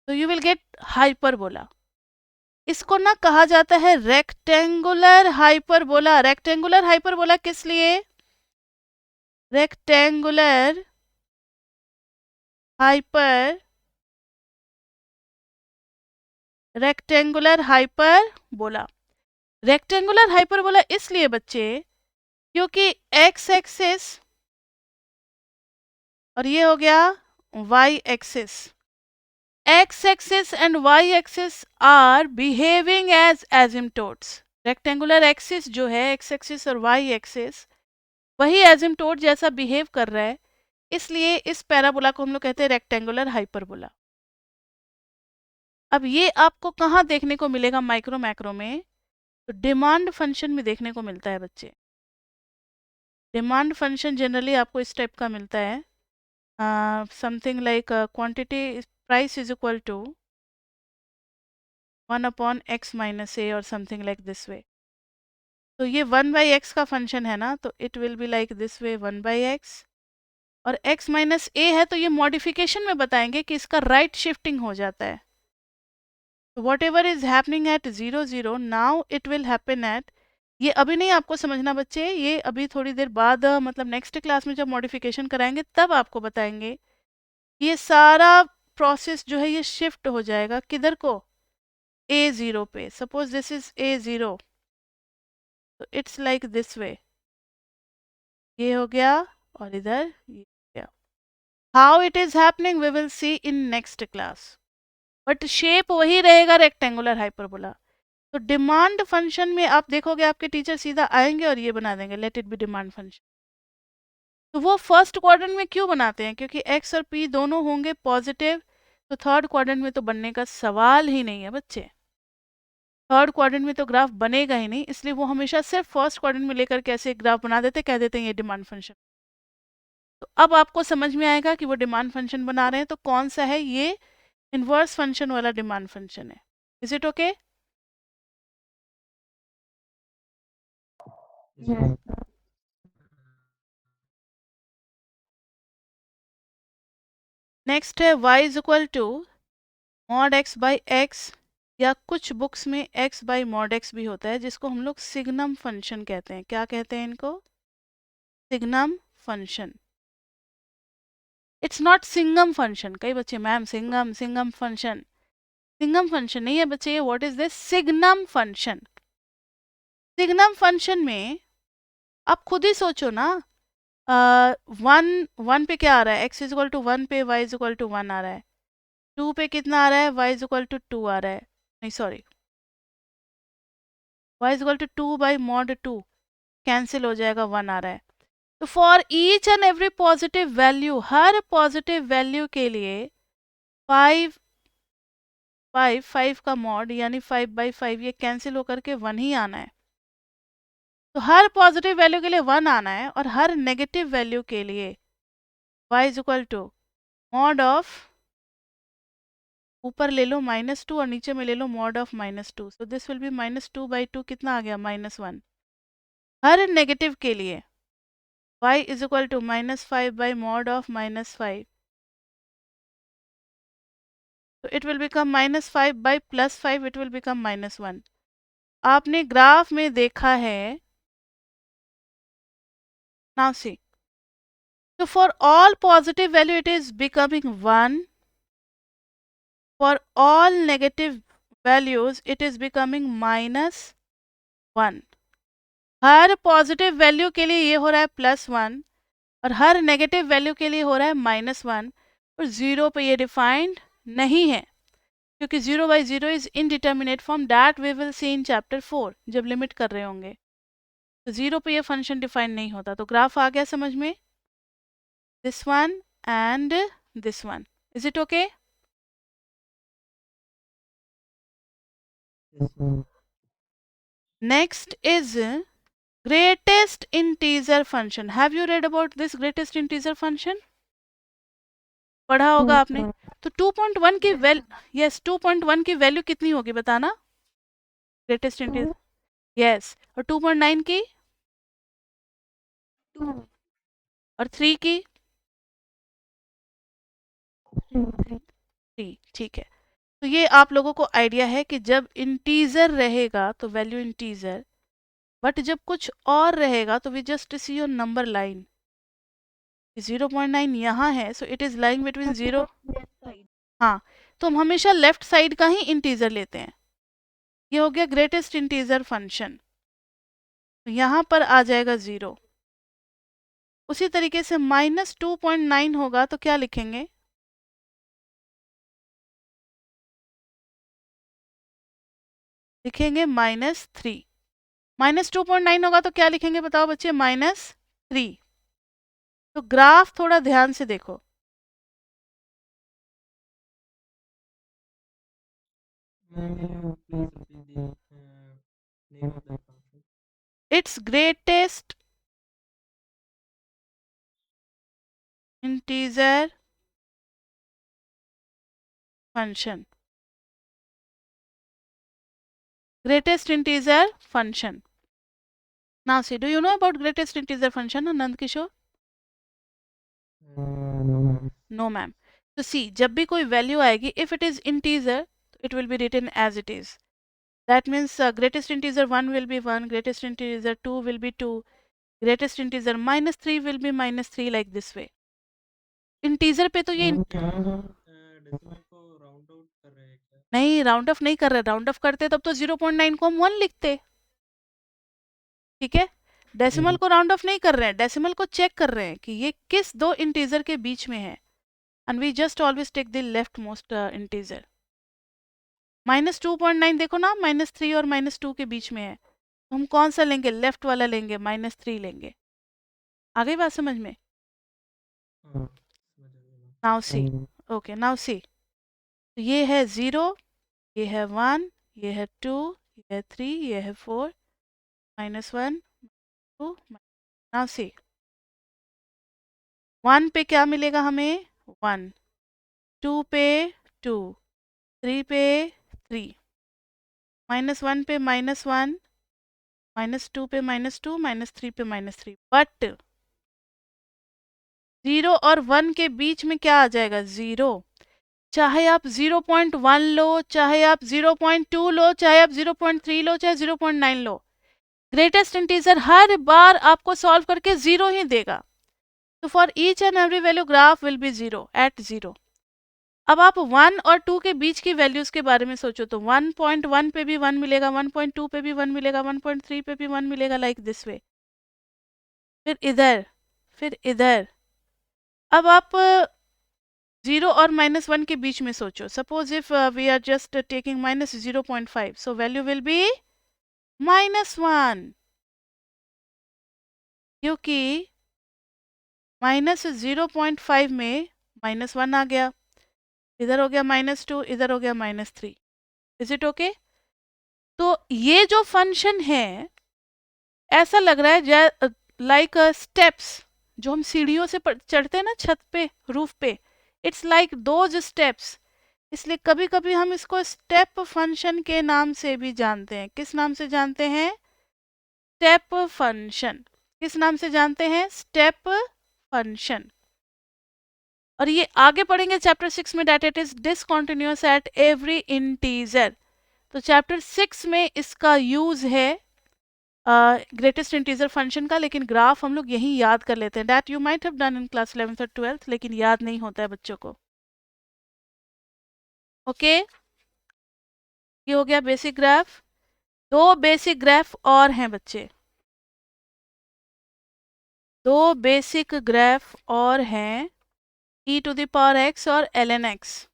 तो यू विल गेट हाइपरबोला. इसको ना कहा जाता है रेक्टेंगुलर हाइपरबोला. रेक्टेंगुलर हाइपरबोला किस लिए? Rectangular hyperbola. रेक्टेंगुलर हाइपरबोला इसलिए बच्चे क्योंकि एक्स एक्सिस और ये हो गया y axis. X axis and Y axis are behaving as asymptotes. Rectangular axis जो है, एक्स एक्सिस और वाई एक्सिस, वही एजिम्टोट जैसा बिहेव कर रहा है, इसलिए इस पैराबोला को हम लोग कहते हैं रेक्टेंगुलर हाइपरबोला. अब ये आपको कहाँ देखने को मिलेगा माइक्रो मैक्रो में? तो डिमांड फंक्शन में देखने को मिलता है बच्चे. डिमांड फंक्शन जनरली आपको इस टाइप का मिलता है, something like quantity price is equal to 1 upon x minus a और समथिंग लाइक दिस वे. तो ये 1 बाई एक्स का फंक्शन है ना, तो it will be like this way 1 by x, और x माइनस ए है तो ये मॉडिफिकेशन में बताएंगे कि इसका राइट शिफ्टिंग हो जाता है. What ever is happening at 0 0 now it will happen at, ये अभी नहीं आपको समझना बच्चे, ये अभी थोड़ी देर बाद मतलब नेक्स्ट क्लास में जब मॉडिफिकेशन कराएंगे तब आपको बताएंगे. ये सारा प्रोसेस जो है ये शिफ्ट हो जाएगा किधर को? a0 पे. सपोज दिस इज a0, तो इट्स लाइक दिस वे. ये हो गया और इधर ये हो गया. How it is happening we will see in next class, but shape वही रहेगा रेक्टेंगुलर हाइपरबोला. तो डिमांड फंक्शन में आप देखोगे आपके टीचर सीधा आएंगे और ये बना देंगे let it be demand function. तो वो फर्स्ट क्वाड्रेंट में क्यों बनाते हैं? क्योंकि x और p दोनों होंगे पॉजिटिव, तो थर्ड क्वाड्रेंट में तो बनने का सवाल ही नहीं है बच्चे. थर्ड क्वाड्रेंट में तो ग्राफ बनेगा ही नहीं, इसलिए वो हमेशा सिर्फ फर्स्ट क्वाड्रेंट में लेकर के ऐसे ग्राफ बना देते, कह देते हैं ये डिमांड फंक्शन. तो अब आपको समझ में आएगा कि वो डिमांड फंक्शन बना रहे हैं, तो कौन सा है? ये इनवर्स फंक्शन वाला डिमांड फंक्शन है. Is it okay? Yes. Next है y is equal to mod x by x, या कुछ बुक्स में x बाई मॉड x भी होता है, जिसको हम लोग सिग्नम फंक्शन कहते हैं. क्या कहते हैं इनको? Signum function. It's not Singham function. कई बच्चे ma'am Singham Singham function, Singham function नहीं है बच्चे. What is this? Signum function. Signum function में आप खुद ही सोचो ना, वन पे क्या आ रहा है? एक्स इज इक्वल टू 1 पे y इज इक्वल टू 1 आ रहा है. 2 पे कितना आ रहा है? y इज इक्वल टू 2 आ रहा है. नहीं sorry, y is equal to 2 by mod 2 cancel हो जाएगा, 1 आ रहा है. तो for each and every positive value, हर पॉजिटिव वैल्यू के लिए 5 का मॉड यानी 5/5 ये कैंसिल होकर के 1 ही आना है. तो हर पॉजिटिव वैल्यू के लिए 1 आना है, और हर नेगेटिव वैल्यू के लिए y is equal to mod of, ऊपर ले लो -2 और नीचे में ले लो mod of -2. So this will be -2/2. कितना आ गया? -1. हर नेगेटिव के लिए y is equal to -5 by mod of -5. तो it will become -5 by +5, it will become -1. आपने ग्राफ में देखा है. Now see, so for all positive value it is becoming 1, for all negative values it is becoming -1. Her positive value के लिए ये हो रहा है +1 और हर नेगेटिव वैल्यू के लिए हो रहा है -1, और 0 पे ये डिफाइंड नहीं है. क्योंकि 0/0 is indeterminate form that we will see in chapter 4 जब लिमिट कर रहे होंगे। तो 0 पे ये फंक्शन डिफाइन नहीं होता। तो ग्राफ आ गया समझ में, this one and this one. Is it okay? Yes, ma'am. Next is greatest integer function. Have you read about this greatest integer function? पढ़ा होगा Yes, आपने। ma'am. तो 2.1 की Yes, वैल्यू, यस 2.1 की वैल्यू कितनी होगी बताना? Greatest integer, 2, yes. और 2.9 की 2, और 3 की 3, 3. 3, ठीक है। तो ये आप लोगों को आइडिया है कि जब इंटीजर रहेगा तो वैल्यू इंटीजर, बट जब कुछ और रहेगा तो we just see your number line. 0.9 यहाँ है, so it is lying between 0। Left side. हाँ, तो हम हमेशा लेफ्ट साइड का ही इंटीजर लेते हैं। ये हो गया ग्रेटेस्ट इंटीजर फंक्शन। तो यहाँ पर आ जाएगा 0। उसी तरीके से -2.9 होगा तो क्या लिखेंगे? लिखेंगे -3। -2.9 होगा तो क्या लिखेंगे बताओ बच्चे? -3। तो ग्राफ थोड़ा ध्यान से देखो। Ma'am, will you please repeat the name of that function? It's greatest integer function, greatest integer function. Now see, do you know about greatest integer function, Anand Kishore? No, ma'am. No ma'am. तो see, जब भी कोई value आएगी, if it is integer, it will be written as it is. That means greatest integer 1 will be 1, greatest integer 2 will be 2, greatest integer -3 will be -3, like this way. Integer पे तो ये Ma'am, क्या हम decimal को round out कर रहे हैं क्या? नहीं, राउंड ऑफ नहीं कर रहे। राउंड ऑफ करते तब तो 0.9 को हम 1 लिखते, ठीक है। डेसिमल को राउंड ऑफ नहीं कर रहे हैं, डेसिमल को चेक कर रहे हैं कि ये किस दो इंटीजर के बीच में है, and we just always take the left most integer. -2.9 देखो ना, -3 और -2 के बीच में है, तो हम कौन सा लेंगे? लेफ्ट वाला लेंगे, -3 लेंगे। आ गई बात समझ में? हाँ, समझ आ गया, now see, ma'am. Okay now सी, ये है 0, ये है 1, ये है 2, ये है 3, ये है 4, -1, 2, नाउ सी 1 पे क्या मिलेगा हमें? 1, 2 पे 2, 3 पे 3, -1 पे -1, -2 पे -2, -3 पे -3, बट 0 और 1 के बीच में क्या आ जाएगा? 0। चाहे आप 0.1 लो, चाहे आप 0.2 लो, चाहे आप 0.3 लो, चाहे 0.9 लो, ग्रेटेस्ट इंटीजर हर बार आपको सॉल्व करके 0 ही देगा। तो for each and every value graph will be 0 at 0। अब आप 1 और 2 के बीच की वैल्यूज के बारे में सोचो, तो 1.1 पे भी 1 मिलेगा, 1.2 पे भी 1 मिलेगा, 1.3 पे भी 1 मिलेगा, लाइक दिस वे। फिर इधर, फिर इधर। अब आप 0 और -1 के बीच में सोचो, suppose if we are just taking -0.5, so value will be -1, क्योंकि -0.5 में -1 आ गया, इधर हो गया -2, इधर हो गया -3। Is it okay? तो ये जो फंक्शन है, ऐसा लग रहा है लाइक स्टेप्स, जो हम सीढ़ियों से चढ़ते हैं ना छत पे, रूफ पे, इट्स लाइक दोज स्टेप्स। इसलिए कभी कभी हम इसको स्टेप फंक्शन के नाम से भी जानते हैं। किस नाम से जानते हैं? Step function. किस नाम से जानते हैं? Step function. और ये आगे पढ़ेंगे चैप्टर 6 में, that it is discontinuous at every integer. तो चैप्टर 6 में इसका यूज है ग्रेटेस्ट इंटीजर फंक्शन का, लेकिन ग्राफ हम लोग यही याद कर लेते हैं। That you might have done in class 11th और 12th, लेकिन याद नहीं होता है बच्चों को। ओके, ये हो गया बेसिक ग्राफ। दो बेसिक ग्राफ और हैं बच्चे, दो बेसिक ग्राफ और हैं, e to the power x और ln x।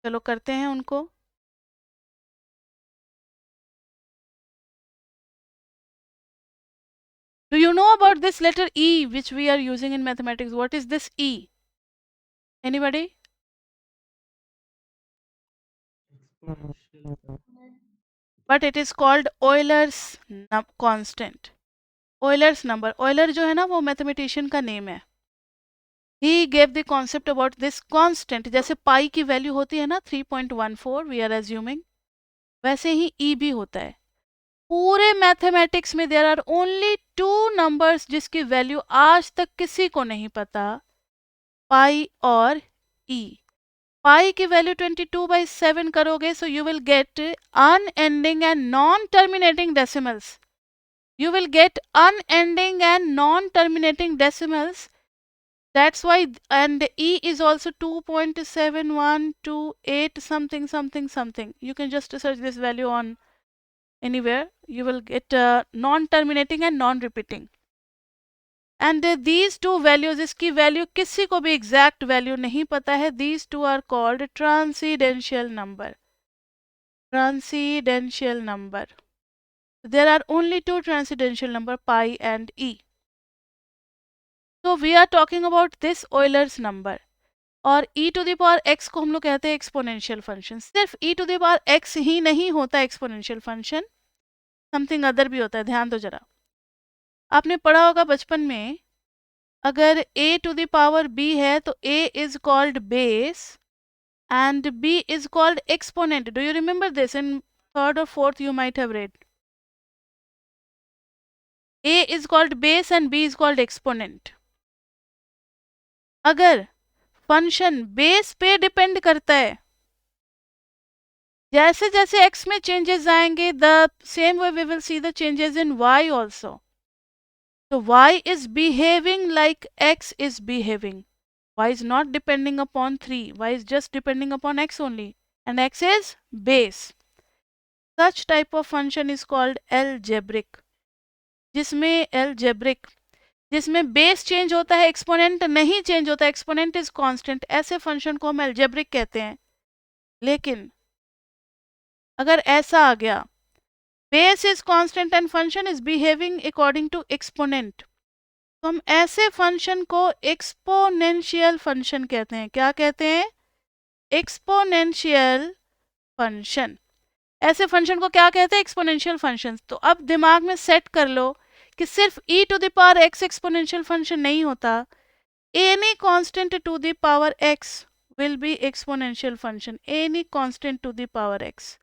चलो करते हैं उनको। Do you know about this letter E which we are using in mathematics? What is this E? Anybody? exponential But it is called Euler's constant. Euler's number. Euler जो है ना वो mathematician का name है. He gave the concept about this constant. जैसे पाई की value होती है ना 3.14 we are assuming, वैसे ही E भी होता है. पूरे मैथमेटिक्स में देयर आर ओनली 2 नंबर्स जिसकी वैल्यू आज तक किसी को नहीं पता, पाई और ई. पाई की वैल्यू 22/7 करोगे so you will gate unending and non terminating decimals. You will get unending and non-terminating decimals. That's why, and E is also 2.7128 something something something. You can just search this value on anywhere. You will get non-terminating and non-repeating. And these two values, इसकी value किसी को भी exact value नहीं पता है. These two are called transcendental number. Transcendental number. There are only two transcendental number, pi and e. So we are talking about this Euler's number. और e to the power x को हम लोग कहते हैं exponential function. सिर्फ e to the power x ही नहीं होता exponential function, something other भी होता है. ध्यान दो जरा, आपने पढ़ा होगा बचपन में, अगर a to the power b है तो a is called base and b is called exponent. Do you remember this? In third or fourth you might have read. a is called base and b is called exponent. अगर function base पे depend करता है, जैसे जैसे x में changes आएंगे, the same way we will see the changes in y also. तो y is behaving like x is behaving. Y is not depending upon 3. Y is just depending upon x only. And x is base. Such type of function is called algebraic. जिसमें base change होता है, exponent नहीं change होता, exponent is constant, ऐसे function को हम algebraic कहते हैं. लेकिन अगर ऐसा आ गया, base is constant and function is behaving according to exponent, तो हम ऐसे फंक्शन को एक्सपोनेंशियल फंक्शन कहते हैं. क्या कहते हैं? Exponential function. ऐसे फंक्शन को क्या कहते हैं? Exponential function. तो अब दिमाग में सेट कर लो कि सिर्फ e to the power x exponential function नहीं होता, any constant to the power x will be exponential function. Any constant to the power x,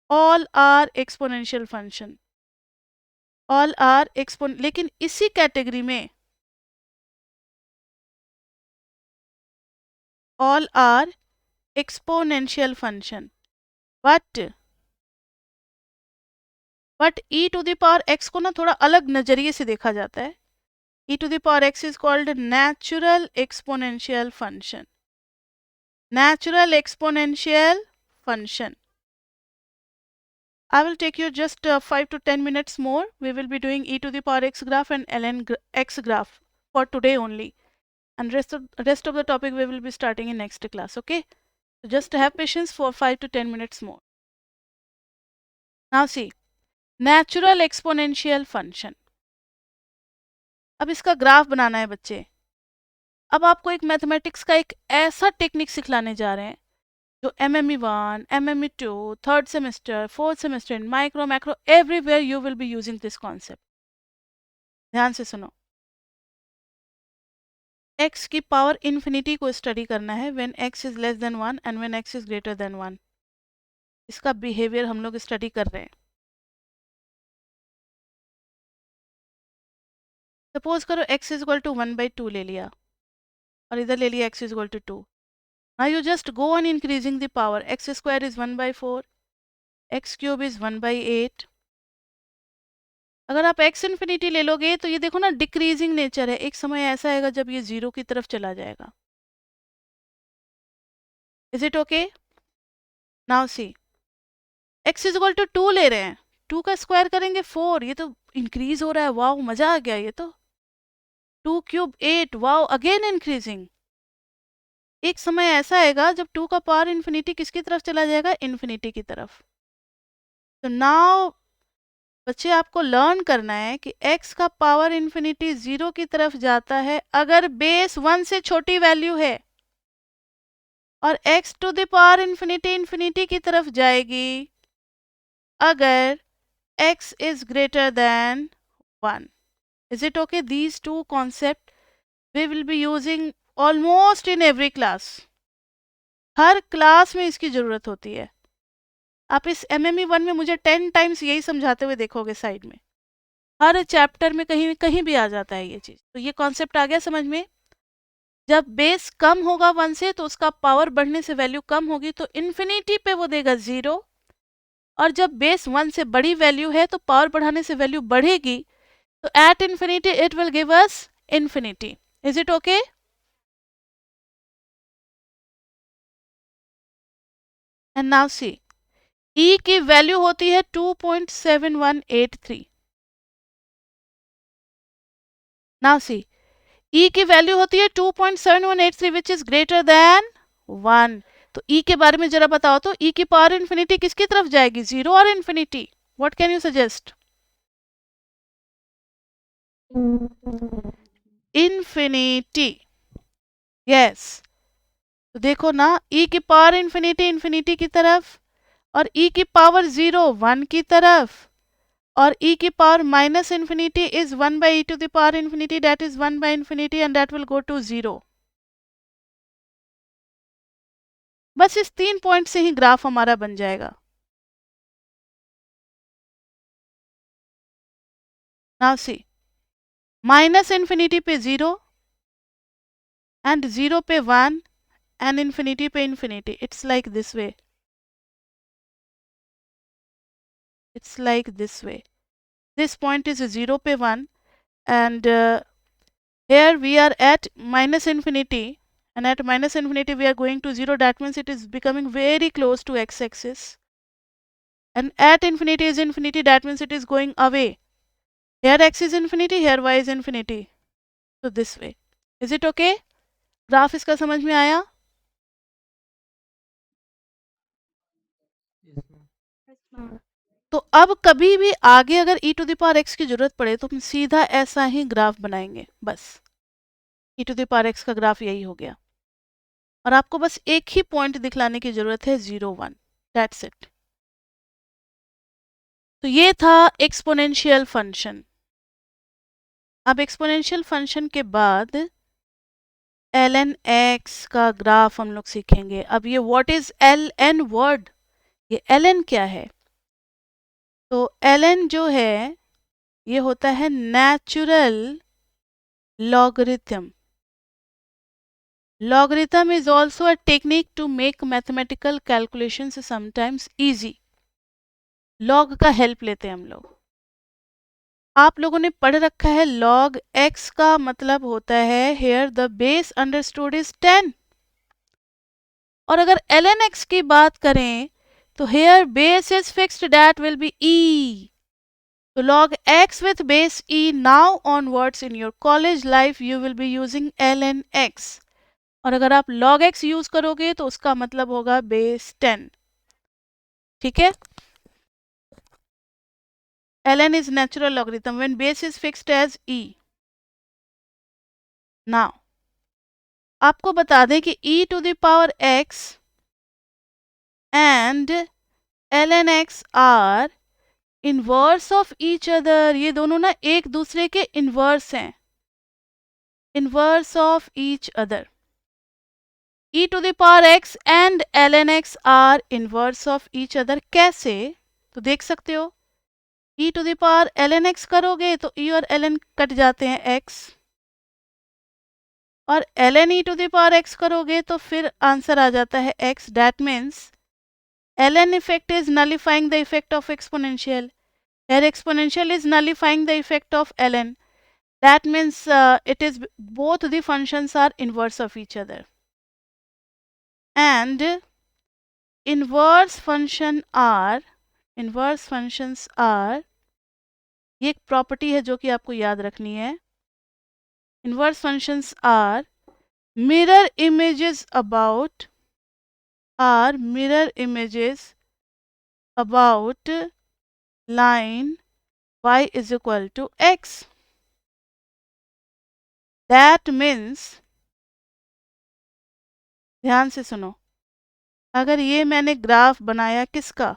all are exponential function. All are लेकिन इसी कैटेगरी में all are exponential function. But e to the power x को ना थोड़ा अलग नजरिए से देखा जाता है. e to the power x is called natural exponential function. Natural exponential function. I will take you just 5 to 10 minutes more. We will be doing e to the power x graph and ln x graph for today only. And rest of the topic we will be starting in next class. Okay? So just have patience for 5 to 10 minutes more. Now see, natural exponential function. अब इसका graph बनाना है बच्चे. अब आपको एक mathematics का एक ऐसा टेक्निक सिखलाने जा रहे हैं जो MME1, MME2, third semester, fourth semester, in micro macro everywhere you will be using this concept. ध्यान से सुनो. x की पावर इन्फिनिटी को स्टडी करना है when x is less than 1 and when x is greater then 1. इसका behaviour हम लोग स्टडी कर रहे हैं. सपोज करो x इज इक्वल टू 1/2 ले लिया और इधर ले लिया x is equal to 2. Now you just go on increasing the power. X square is 1/4, x cube is 1/8. अगर आप x इन्फिनिटी ले लोगे तो ये देखो ना डिक्रीजिंग नेचर है. एक समय ऐसा आएगा जब ये 0 की तरफ चला जाएगा. Is it okay? Now see, x is equal to 2 ले रहे हैं, 2 का स्क्वायर करेंगे 4. ये तो इंक्रीज हो रहा है. वाओ, मजा आ गया. ये तो 2 क्यूब 8. Wow, again increasing. एक समय ऐसा आएगा जब 2 का पावर इन्फिनिटी किसकी तरफ चला जाएगा, इन्फिनिटी की तरफ। तो नाउ बच्चे आपको लर्न करना है कि x का पावर इन्फिनिटी 0 की तरफ जाता है अगर बेस 1 से छोटी वैल्यू है, और x to the power infinity infinity की तरफ जाएगी अगर x is greater than 1. Is it okay? These two concepts we will be using almost in every class. Her class में इसकी ज़रूरत होती है। आप इस MME1 में मुझे 10 टाइम्स यही समझाते हुए देखोगे साइड में, हर चैप्टर में कहीं कहीं भी आ जाता है ये चीज़। तो ये कॉन्सेप्ट आ गया समझ में। जब बेस कम होगा 1 से तो उसका पावर बढ़ने से वैल्यू कम होगी, तो इन्फिनिटी पे वो देगा 0, और जब बेस 1 से बड़ी वैल्यू है तो पावर बढ़ाने से वैल्यू बढ़ेगी, तो at infinity it will give us infinity. Is it okay? And now see, e की वैल्यू होती है 2.7183. Now see, e की वैल्यू होती है 2.7183 which is greater than 1. तो e के बारे में जरा बताओ तो, e की पावर इन्फिनिटी किसकी तरफ जाएगी, 0 और infinity? What can you suggest? Infinity. Yes, तो देखो ना, e की पावर इन्फिनिटी इन्फिनिटी की तरफ, और e की पावर 0 1 की तरफ, और e की power minus infinity is 1 by e to the power infinity, that is 1 by infinity and that will go to 0. बस इस 3 पॉइंट से ही ग्राफ हमारा बन जाएगा। नाउ सी, माइनस इन्फिनिटी पे 0 एंड 0 पे 1 एंड इन्फिनिटी पे infinity, it's like this way, it's like this way. This point is 0 पे 1 and here we are at minus infinity, and at minus infinity we are going to 0, that means it is becoming very close to x-axis, and at infinity is infinity, that means it is going away. Here x is infinity, here y is infinity, so this way. Is it okay? Graph इसका समझ में आया? Yes, ma'am. तो अब कभी भी आगे अगर e to the power x की जरूरत पड़े तो हम सीधा ऐसा ही ग्राफ बनाएंगे, बस e to the power x का ग्राफ यही हो गया, और आपको बस एक ही पॉइंट दिखलाने की जरूरत है, 0 1, दैट्स इट। तो ये था एक्सपोनेंशियल फंक्शन। अब एक्सपोनेंशियल फंक्शन के बाद ln x का ग्राफ हम लोग सीखेंगे। अब ये व्हाट इज ln वर्ड, ये ln क्या है? तो ln जो है ये होता है natural logarithm. Logarithm is also a technique to make mathematical calculations sometimes easy. Log का हेल्प लेते हैं हम लोग। आप लोगों ने पढ़ रखा है log x का मतलब होता है here the base understood is 10, और अगर ln x की बात करें तो here base is fixed, that will be e. तो log x with base e, now onwards in your college life you will be using ln x, और अगर आप log x यूज करोगे तो उसका मतलब होगा base 10। ठीक है? ln is natural logarithm when base is fixed as e. Now आपको बता दें कि e to the power x and ln x are inverse of each other. ये दोनों ना एक दूसरे के इनवर्स हैं, inverse of each other. e to the power x and ln x are inverse of each other. कैसे? तो देख सकते हो, e to the power ln x करोगे तो e और ln कट जाते हैं x, और ln e to the power x करोगे तो फिर आंसर आ जाता है x। That means ln effect is nullifying the effect of exponential. Here exponential is nullifying the effect of ln. That means it is both the functions are inverse of each other. And inverse functions are ये एक property है जो कि आपको याद रखनी है। Inverse functions are mirror images about are mirror images about line y is equal to x. That means, ध्यान से सुनो, अगर ये मैंने ग्राफ बनाया किसका,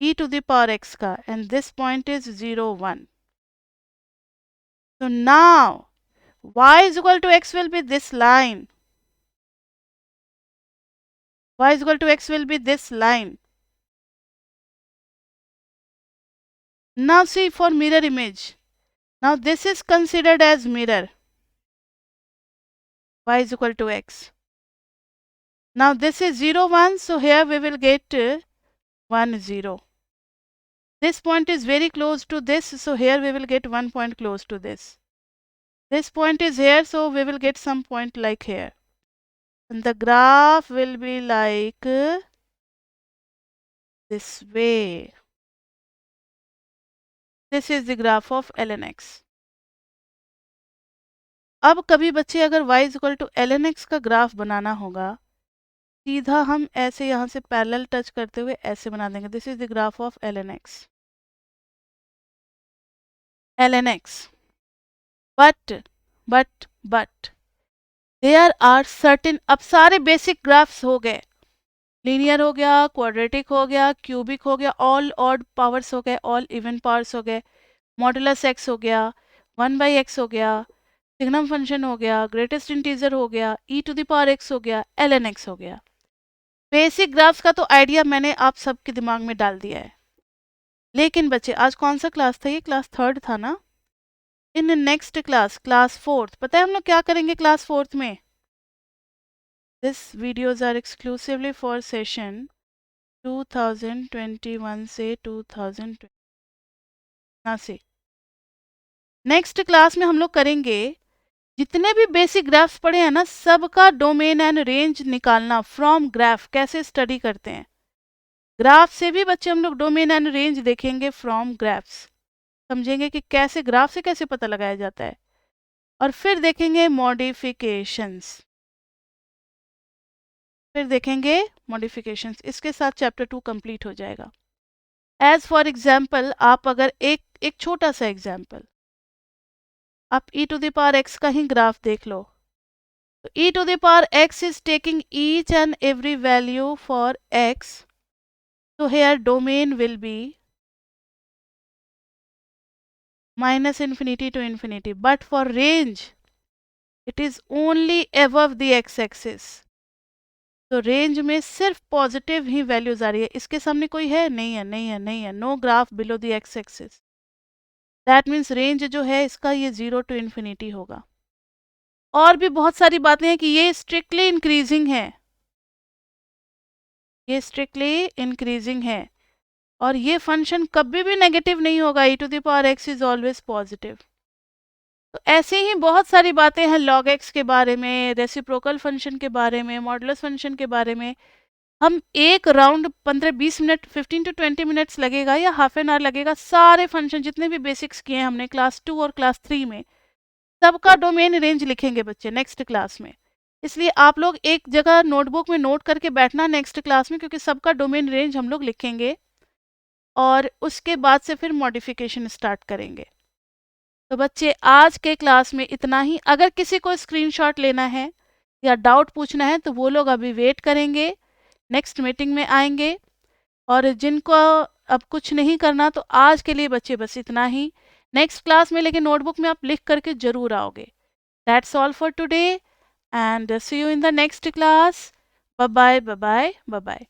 e to the power x का, and this point is 0, 1. So now y is equal to x will be this line. Y is equal to x will be this line. Now see for mirror image. Now this is considered as mirror. Y is equal to x. Now this is 0, 1. So here we will get 1, 0. This point is very close to this. So here we will get 1 point close to this. This point is here. So we will get some point like here. And the graph will be like this way. This is the graph of ln x. अब कभी बच्चे अगर y is equal to ln x का graph बनाना होगा, सीधा हम ऐसे यहाँ से पैरेलल टच करते हुए ऐसे बना देंगे. This is the graph of ln x. But there are certain, अब सारे बेसिक ग्राफ्स हो गए, लीनियर हो गया, क्वाड्रेटिक हो गया, क्यूबिक हो गया, ऑल ऑड पावर्स हो गए, ऑल इवन पावर्स हो गए, मॉडुलस एक्स हो गया, 1/x हो गया, सिग्नम फंक्शन हो गया, ग्रेटेस्ट इंटीजर हो गया, e to the power x हो गया, ln x हो गया. बेसिक ग्राफ्स का तो आइडिया मैंने आप सबके दिमाग में डाल दिया है. लेकिन बच्चे आज कौन सा क्लास था, ये क्लास 3rd था ना. इन नेक्स्ट क्लास, क्लास 4th, पता है हम लोग क्या करेंगे क्लास 4th में. This videos are exclusively for session 2021 से 2020 से. नेक्स्ट क्लास में हम लोग करेंगे जितने भी बेसिक ग्राफ्स पढ़े हैं ना, सबका डोमेन एंड रेंज निकालना फ्रॉम ग्राफ. कैसे स्टडी करते हैं ग्राफ से भी बच्चे, हम लोग डोमेन एंड रेंज देखेंगे फ्रॉम ग्राफ्स, समझेंगे कि कैसे ग्राफ से कैसे पता लगाया जाता है. और फिर देखेंगे मॉडिफिकेशंस, इसके साथ चैप्टर 2 कंप्लीट हो जाएगा. एज फॉर एग्जाम्पल, आप अगर एक छोटा सा एग्जाम्पल, आप e to the power x का ही ग्राफ देख लो. तो e to the power x is taking each and every value for x. So here domain will be minus infinity to infinity, but for range it is only above the x-axis. तो range में सिर्फ positive ही values आ रही है, इसके सामने कोई है नहीं है, नहीं है, नहीं है. No graph below the x-axis. That means range जो है इसका ये 0 to infinity होगा. और भी बहुत सारी बातें हैं कि ये स्ट्रिक्टली इंक्रीजिंग है, ये स्ट्रिक्टली इंक्रीजिंग है, और ये फंक्शन कभी भी नेगेटिव नहीं होगा. e to the power x is always positive. तो ऐसे ही बहुत सारी बातें हैं log x के बारे में, रेसिप्रोकल फंक्शन के बारे में, मॉडुलस फंक्शन के बारे में. हम एक राउंड 15-20 मिनट, 15 to 20 मिनट्स लगेगा या हाफ एन आवर लगेगा, सारे फंक्शन जितने भी बेसिक्स किए हैं हमने क्लास 2 और क्लास 3 में, सबका डोमेन रेंज लिखेंगे बच्चे नेक्स्ट क्लास में. इसलिए आप लोग एक जगह नोटबुक में नोट करके बैठना नेक्स्ट क्लास में, क्योंकि सबका डोमेन रेंज हम लोग लिखेंगे और उसके बाद से फिर मॉडिफिकेशन स्टार्ट करेंगे. तो बच्चे आज के क्लास में इतना ही. अगर किसी को स्क्रीनशॉट लेना है या डाउट पूछना है तो वो लोग अभी वेट करेंगे, नेक्स्ट मीटिंग में आएंगे. और जिनको अब कुछ नहीं करना तो आज के लिए बच्चे बस इतना ही. नेक्स्ट क्लास में लेकिन नोटबुक में आप लिख करके जरूर आओगे. That's all for today and see you in the next class. Bye bye, bye bye, bye bye.